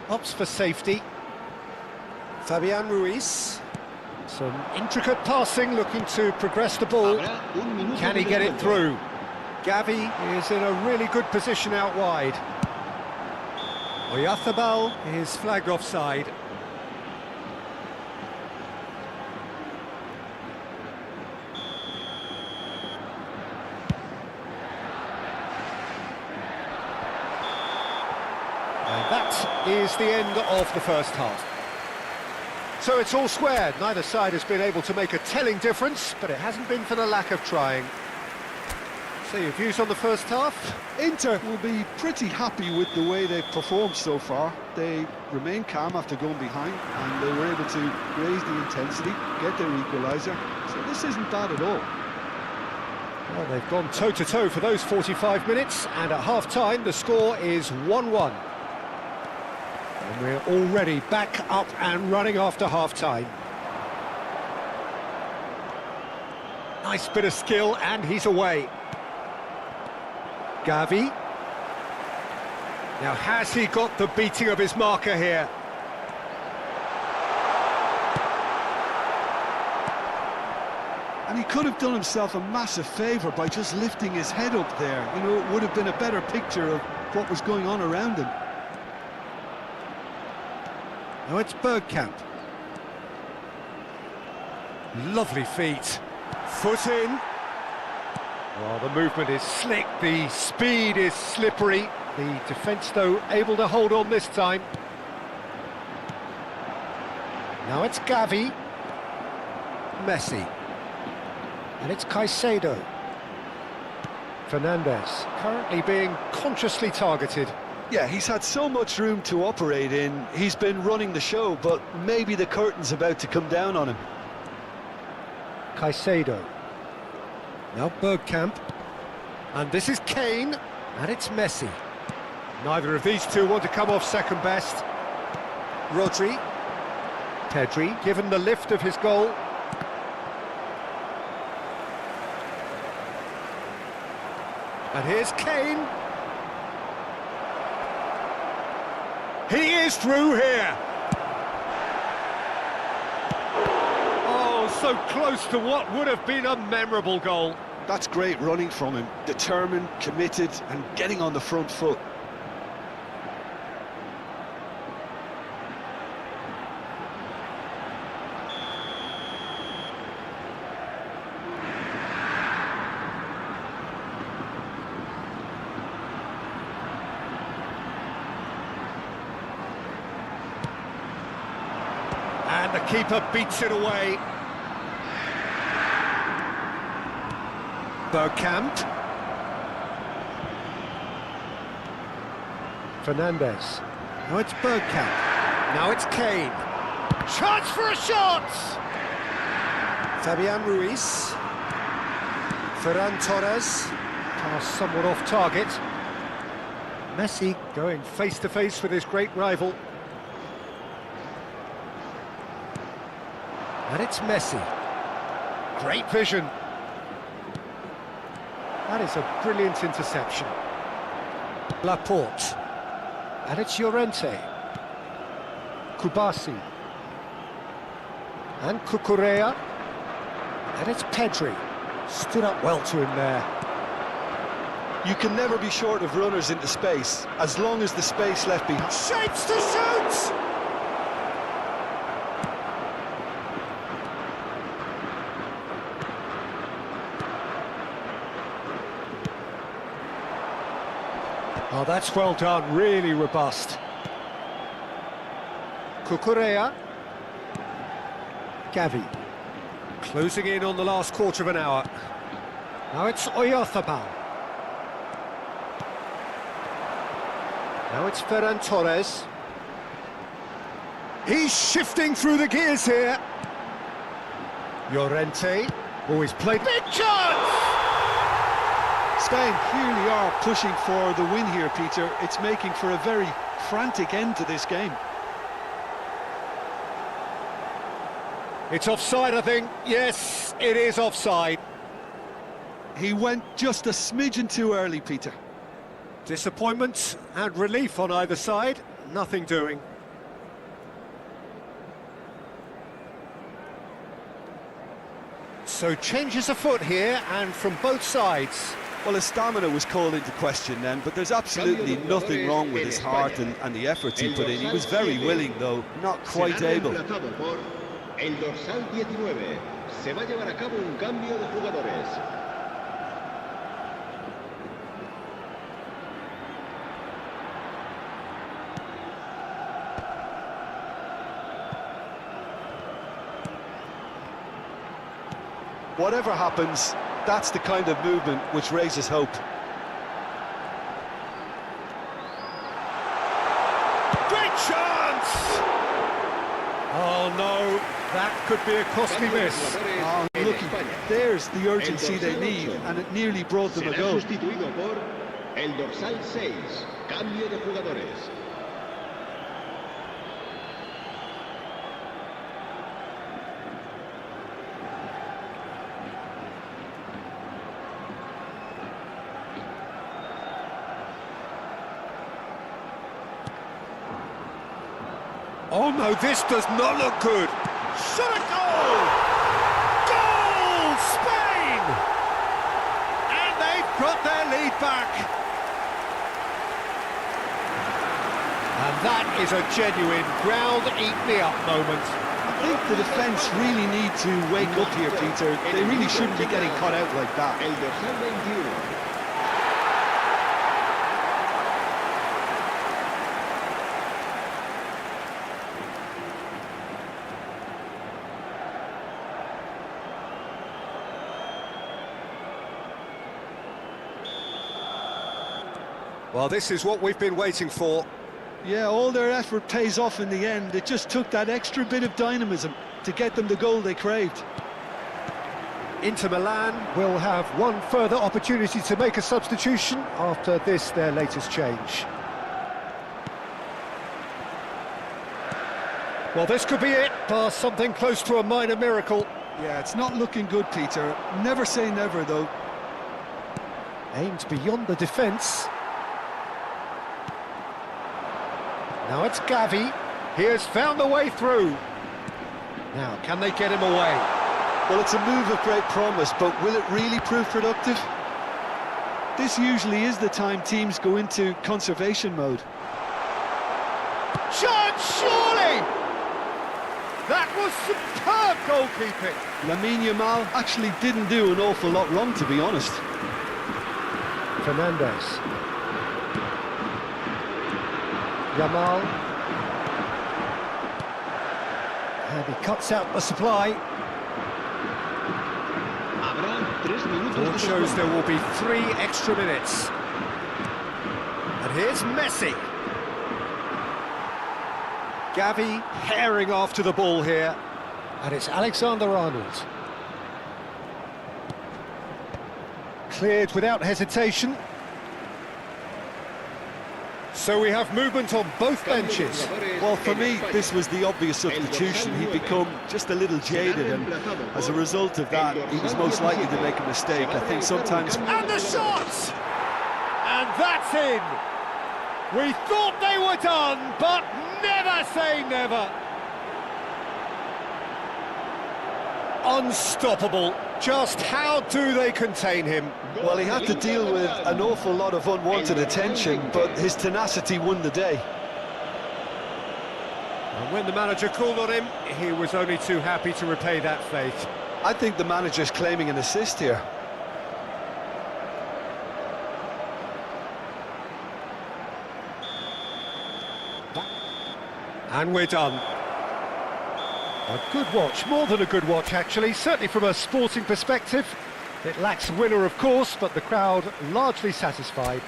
Opts for safety. Fabian Ruiz. Some intricate passing, looking to progress the ball. Can he get it through? Gavi is in a really good position out wide. eFOOTBALL is flagged offside. And that is the end of the first half. So it's all squared. Neither side has been able to make a telling difference, but it hasn't been for the lack of trying. So your views on the first half? Inter will be pretty happy with the way they've performed so far. They remain calm after going behind, and they were able to raise the intensity, get their equaliser. So this isn't bad at all. Well, they've gone toe-to-toe for those 45 minutes, and at half-time the score is 1-1. And we're already back up and running after half-time. Nice bit of skill, and he's away. Gavi. Now, has he got the beating of his marker here? And he could have done himself a massive favour by just lifting his head up there. You know, it would have been a better picture of what was going on around him. Now it's Bergkamp. Lovely feet. Foot in. Well, the movement is slick, the speed is slippery. The defence, though, able to hold on this time. Now it's Gavi. Messi. And it's Caicedo. Fernandes, currently being consciously targeted. Yeah, he's had so much room to operate in. He's been running the show, but maybe the curtain's about to come down on him. Caicedo. Now Bergkamp. And this is Kane. And it's Messi. Neither of these two want to come off second best. Rodri. Pedri, given the lift of his goal. And here's Kane. He is through here. Oh, so close to what would have been a memorable goal. That's great running from him. Determined, committed, and getting on the front foot. And the keeper beats it away. Bergkamp. Fernandes. Now it's Bergkamp. Now it's Kane. Chance for a shot! Fabian Ruiz. Ferran Torres. Pass somewhat off target. Messi going face-to-face with his great rival. And it's Messi. Great vision. That is a brilliant interception. Laporte. And it's Llorente. Kubasi. And Cucurella. And it's Pedri. Stood up well to him there. You can never be short of runners into space, as long as the space left behind. Shapes to shoot! Oh, that's well done, really robust. Cucurella. Gavi. Closing in on the last quarter of an hour. Now it's Oyarzabal. Now it's Ferran Torres. He's shifting through the gears here. Llorente. Always played. Big chance! Spain clearly are pushing for the win here, Peter. It's making for a very frantic end to this game. It's offside, I think. Yes, it is offside. He went just a smidgen too early, Peter. Disappointment and relief on either side. Nothing doing. So changes afoot here, and from both sides. Well, his stamina was called into question then, but there's absolutely nothing wrong with his heart and the efforts he put in. He was very willing, though, not quite able. El dorsal 19. Se va a llevar a cabo un cambio de jugadores. Whatever happens, That's the kind of movement which raises hope. Great chance! Oh no, that could be a costly miss. Oh, looky, there's the urgency they need, and it nearly brought them a Será goal. sustituido por el dorsal 6. Cambio de jugadores. Oh no, this does not look good. Shot a goal! Goal! Spain! And they've got their lead back. And that is a genuine ground-eat-me-up moment. I think the defence really need to wake up here, Peter. They really shouldn't be getting caught out like that. El dorsal 21. Well, this is what we've been waiting for. Yeah, all their effort pays off in the end. It just took that extra bit of dynamism to get them the goal they craved. Inter Milan will have one further opportunity to make a substitution after this, their latest change. Well, this could be it, bar something close to a minor miracle. Yeah, it's not looking good, Peter. Never say never, though. Aimed beyond the defence. Now it's Gavi. He has found the way through. Now, can they get him away? Well, it's a move of great promise, but will it really prove productive? This usually is the time teams go into conservation mode. Chance, surely! That was superb goalkeeping. Lamine Yamal actually didn't do an awful lot wrong, to be honest. Fernandez. Yamal. And he cuts out the supply. It shows there will be 3 extra minutes. And here's Messi. Gavi herring after the ball here. And it's Alexander-Arnold. Cleared without hesitation. So we have movement on both benches. Well, for me, this was the obvious substitution. He'd become just a little jaded, and as a result of that, he was most likely to make a mistake. I think sometimes... And the shot! And that's in! We thought they were done, but never say never! Unstoppable. Just how do they contain him? Well, he had to deal with an awful lot of unwanted attention, but his tenacity won the day. And when the manager called on him, he was only too happy to repay that faith. I think the manager's claiming an assist here. And we're done. A good watch, more than a good watch actually, certainly from a sporting perspective. It lacks a winner of course, but the crowd largely satisfied.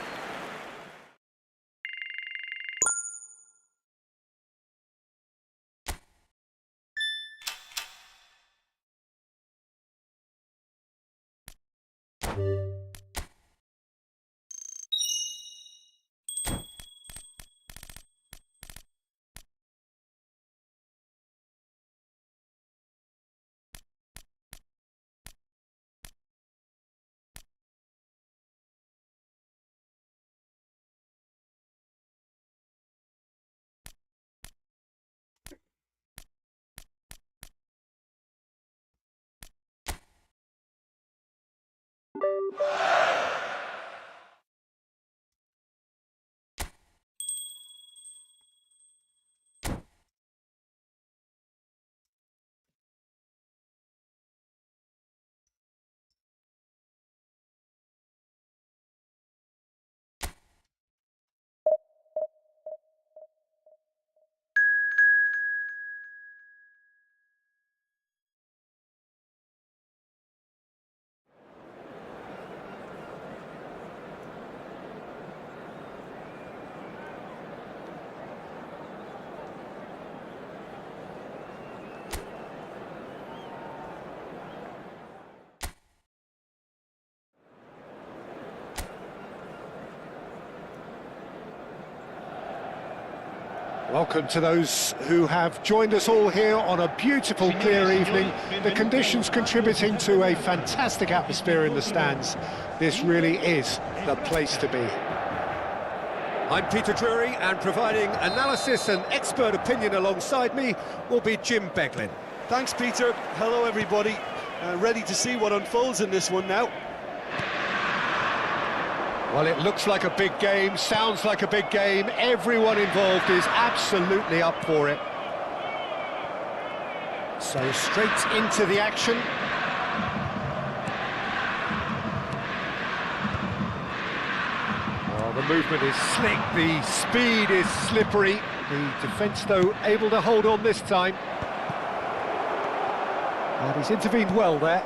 Welcome to those who have joined us all here on a beautiful, clear evening. The conditions contributing to a fantastic atmosphere in the stands. This really is the place to be. I'm Peter Drury, and providing analysis and expert opinion alongside me will be Jim Beglin. Thanks, Peter. Hello, everybody. Ready to see what unfolds in this one now. Well, it looks like a big game, sounds like a big game. Everyone involved is absolutely up for it. So straight into the action. Well, the movement is slick, the speed is slippery. The defence, though, able to hold on this time. And he's intervened well there.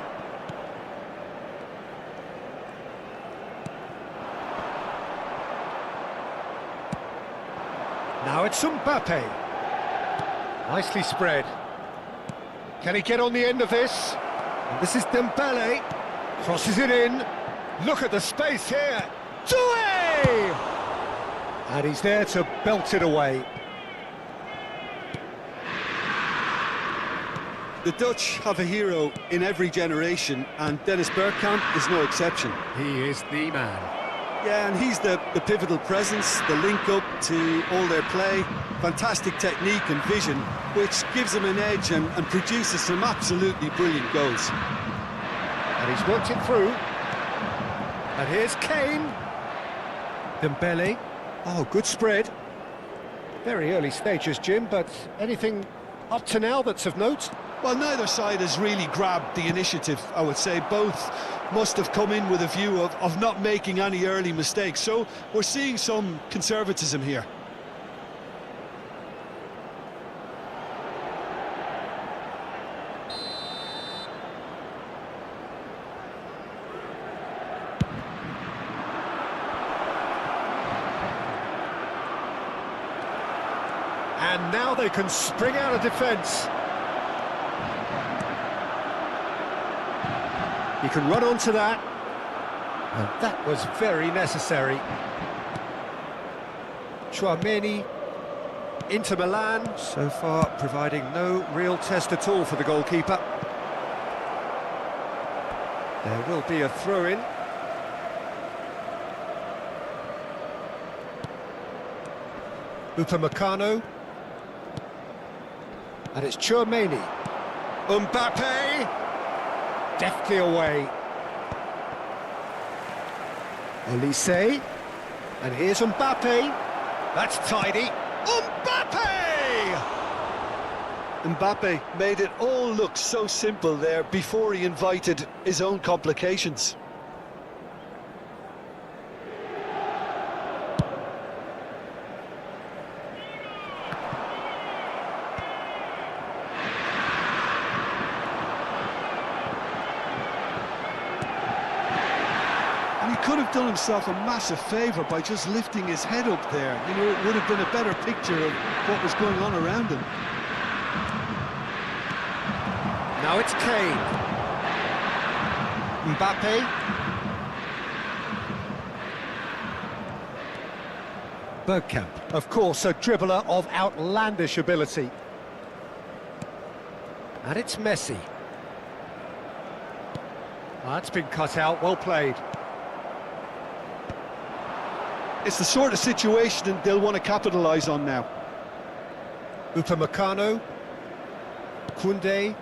Now it's Mbappe. Nicely spread. Can he get on the end of this? And this is Dembele. Crosses it in. Look at the space here. Doué! And he's there to belt it away. The Dutch have a hero in every generation, and Dennis Bergkamp is no exception. He is the man. Yeah, and he's the pivotal presence, the link-up to all their play, fantastic technique and vision, which gives him an edge and produces some absolutely brilliant goals. And he's worked it through. And here's Kane. Dembele. Oh, good spread. Very early stages, Jim, but anything up to now that's of note? Well, neither side has really grabbed the initiative, I would say. Both must have come in with a view of not making any early mistakes, so we're seeing some conservatism here. And now they can spring out of defence. He can run onto that. And that was very necessary. Tchouaméni, Inter Milan, so far providing no real test at all for the goalkeeper. There will be a throw-in. Upamecano. And it's Tchouaméni. Mbappe! Deftly away. Elise. And here's Mbappe. That's tidy. Mbappe! Mbappe made it all look so simple there before he invited his own complications. Could have done himself a massive favour by just lifting his head up there. You know, it would have been a better picture of what was going on around him. Now it's Kane. Mbappe. Bergkamp, of course, a dribbler of outlandish ability. And it's Messi. That's been cut out, well played. It's the sort of situation they'll want to capitalise on now. Upamecano. Koundé.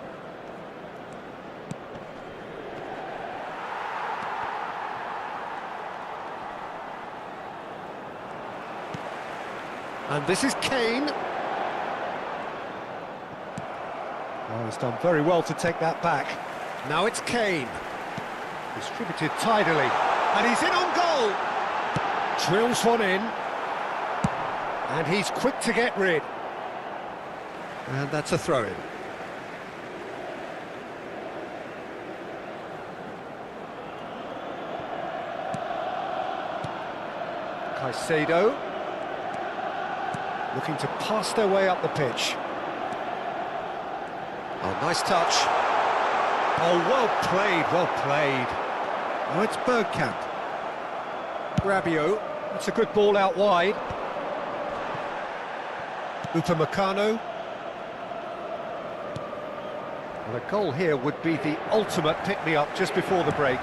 And this is Kane. Oh, he's done very well to take that back. Now it's Kane. Distributed tidily. And he's in on goal. Drills one in, and he's quick to get rid. And that's a throw-in. Caicedo, looking to pass their way up the pitch. Oh, nice touch. Oh, well played, well played. Oh, it's Bergkamp. Rabiot. That's a good ball out wide. Upamecano. Well, a goal here would be the ultimate pick-me-up just before the break.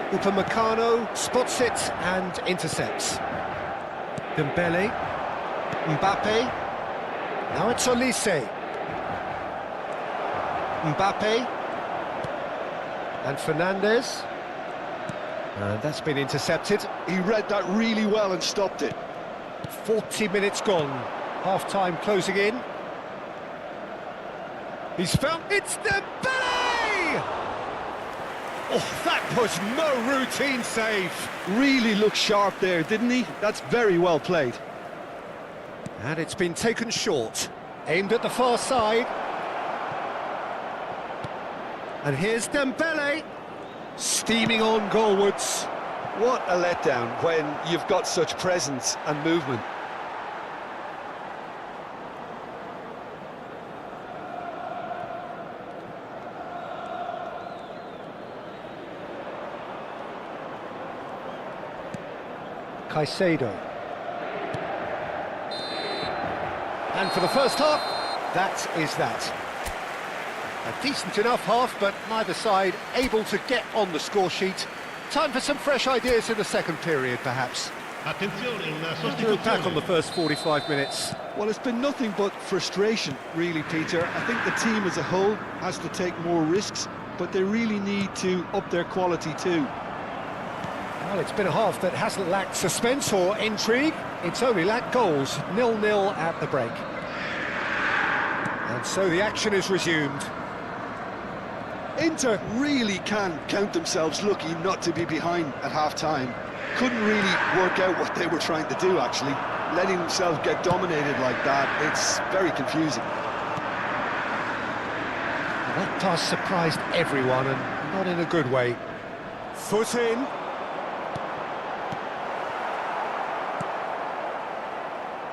Upamecano spots it and intercepts. Dembele. Mbappe. Now it's Olise. Mbappe. And Fernandes. And that's been intercepted. He read that really well and stopped it. 40 minutes gone. Half-time closing in. He's found... It's Dembele! Oh, that was no routine save. Really looked sharp there, didn't he? That's very well played. And it's been taken short. Aimed at the far side. And here's Dembele. Steaming on goalwards. What a letdown when you've got such presence and movement. Caicedo. And for the first half, that is that. A decent enough half, but neither side able to get on the score sheet. Time for some fresh ideas in the second period, perhaps. Attenzione, una To attack on the sostituzione. first 45 minutes. Well, it's been nothing but frustration, really, Peter. I think the team as a whole has to take more risks, but they really need to up their quality too. Well, it's been a half that hasn't lacked suspense or intrigue. It's only lacked goals. 0-0 at the break. And so the action is resumed. Inter really can count themselves lucky not to be behind at half-time. Couldn't really work out what they were trying to do, actually. Letting themselves get dominated like that, it's very confusing. That pass surprised everyone, and not in a good way. Foot in.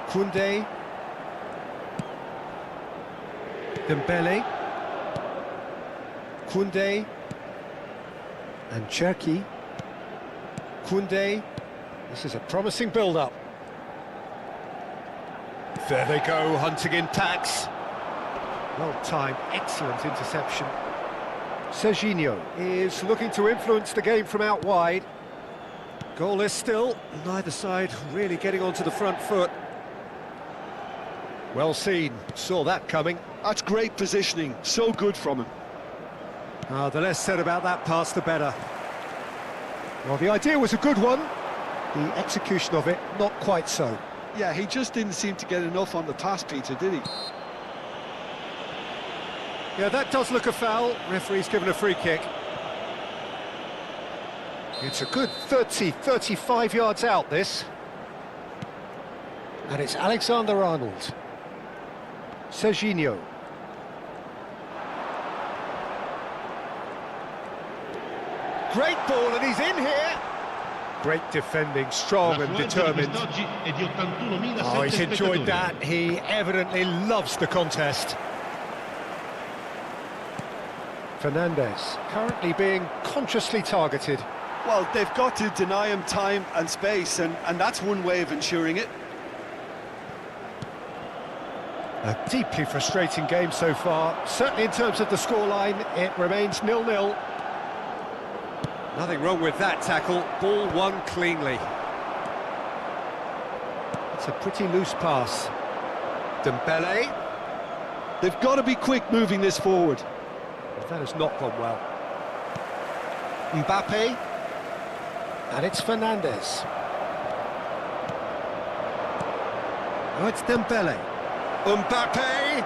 Koundé. Dembele. Koundé. And Cherki. Koundé. This is a promising build-up. There they go, hunting in packs. Well-timed, excellent interception. Serginho is looking to influence the game from out wide. Goalless still, neither side really getting onto the front foot. Well seen, saw that coming. That's great positioning, so good from him. The less said about that pass, the better. Well, the idea was a good one. The execution of it, not quite so. Yeah, he just didn't seem to get enough on the pass, Peter, did he? Yeah, that does look a foul. Referee's given a free kick. It's a good 30, 35 yards out, this. And it's Alexander-Arnold. Serginho. Great ball, and he's in here. Great defending, strong and determined. Oh, he's enjoyed that. He evidently loves the contest. Fernandes, currently being consciously targeted. Well, they've got to deny him time and space, and that's one way of ensuring it. A deeply frustrating game so far. Certainly in terms of the scoreline, it remains 0-0. Nothing wrong with that tackle. Ball won cleanly. It's a pretty loose pass. Dembele. They've got to be quick moving this forward. But that has not gone well. Mbappe. And it's Fernandes. Oh, it's Dembele. Mbappe!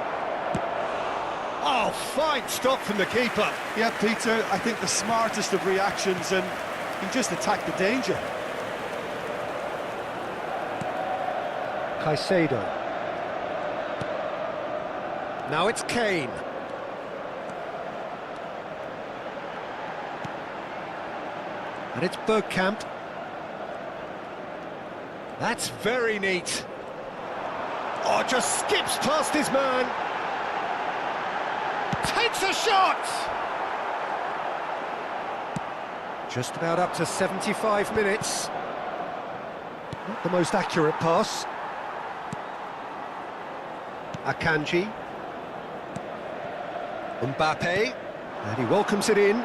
Oh, fine stop from the keeper. Yeah, Peter, I think the smartest of reactions, and he just attacked the danger. Caicedo. Now it's Kane. And it's Bergkamp. That's very neat. Oh, just skips past his man. Takes a shot! Just about up to 75 minutes. Not the most accurate pass. Akanji. Mbappe. And he welcomes it in.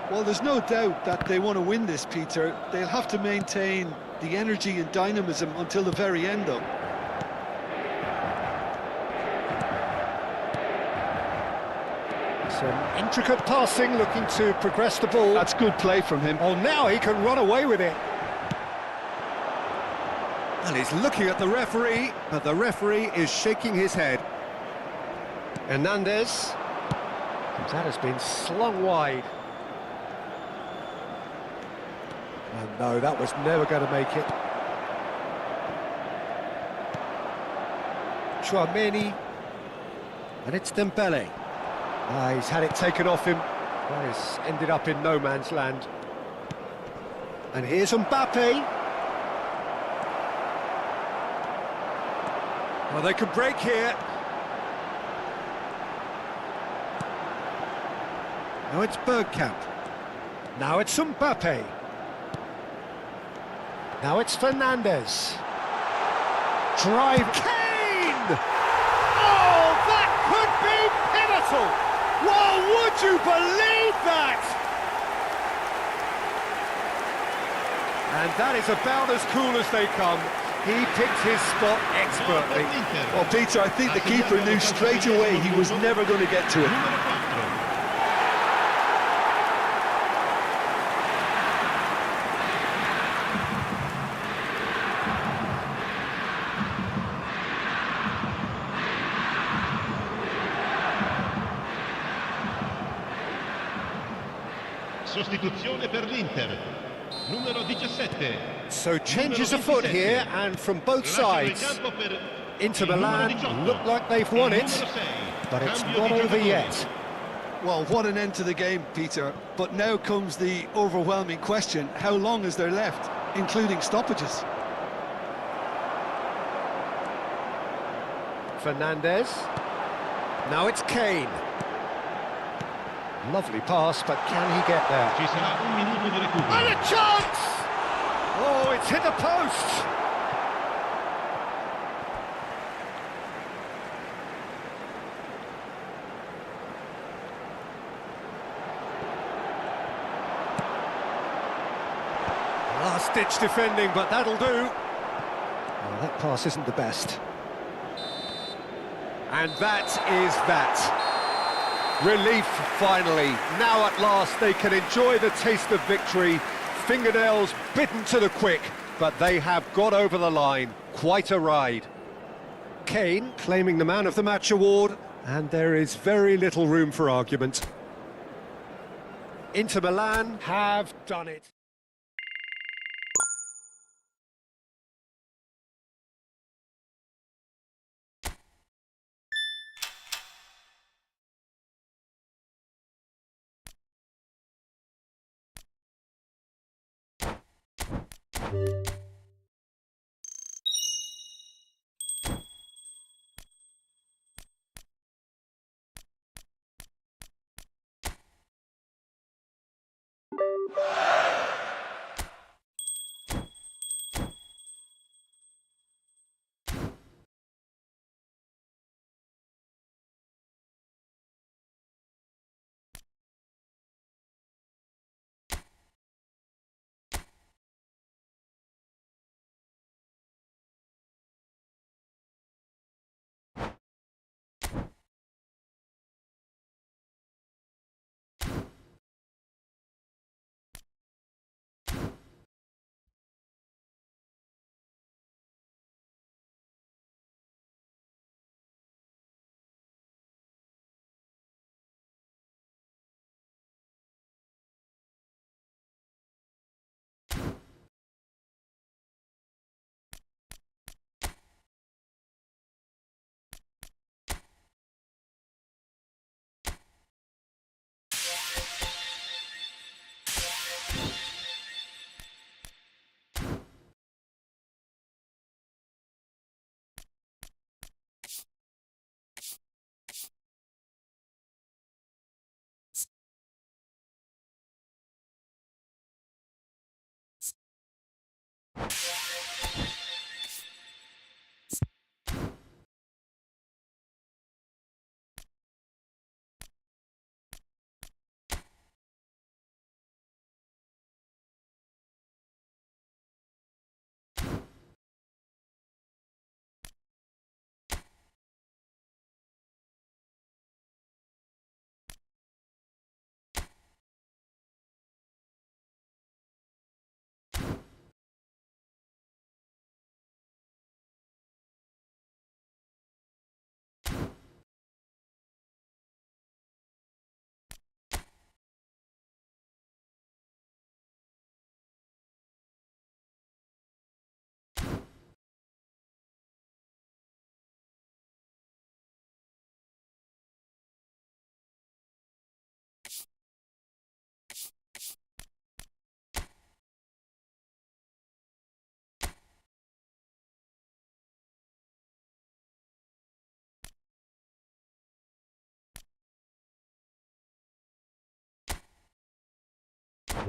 Well, there's no doubt that they want to win this, Peter. They'll have to maintain the energy and dynamism until the very end, though. Some intricate passing, looking to progress the ball. That's good play from him. Oh, now he can run away with it. And he's looking at the referee, but the referee is shaking his head. Hernandez. That has been slung wide. And no, that was never going to make it. Chouameni. And it's Dembele. He's had it taken off him. Well, he's ended up in no man's land. And here's Mbappe. Well, they can break here. Now it's Bergkamp. Now it's Mbappe. Now it's Fernandez. Drive. Kane! Oh, that could be pivotal! Well, would you believe that? And that is about as cool as they come. He picked his spot expertly. Well, Peter, I think the keeper knew straight away he was never going to get to it. Sostituzione per l'Inter. Numero 17. So changes afoot here, and from both sides. Inter Milan look like they've won it, but it's not over yet. Well, what an end to the game, Peter. But now comes the overwhelming question: how long is there left, including stoppages? Fernandez. Now it's Kane. Lovely pass, but can he get there? Ci sarà un minuto di recupero. And a chance! Oh, it's hit the post! Last-ditch defending, but that'll do. Well, that pass isn't the best. And that is that. Relief, finally. Now at last they can enjoy the taste of victory. Fingernails bitten to the quick, but they have got over the line. Quite a ride. Kane claiming the Man of the Match award, and there is very little room for argument. Inter Milan have done it.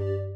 you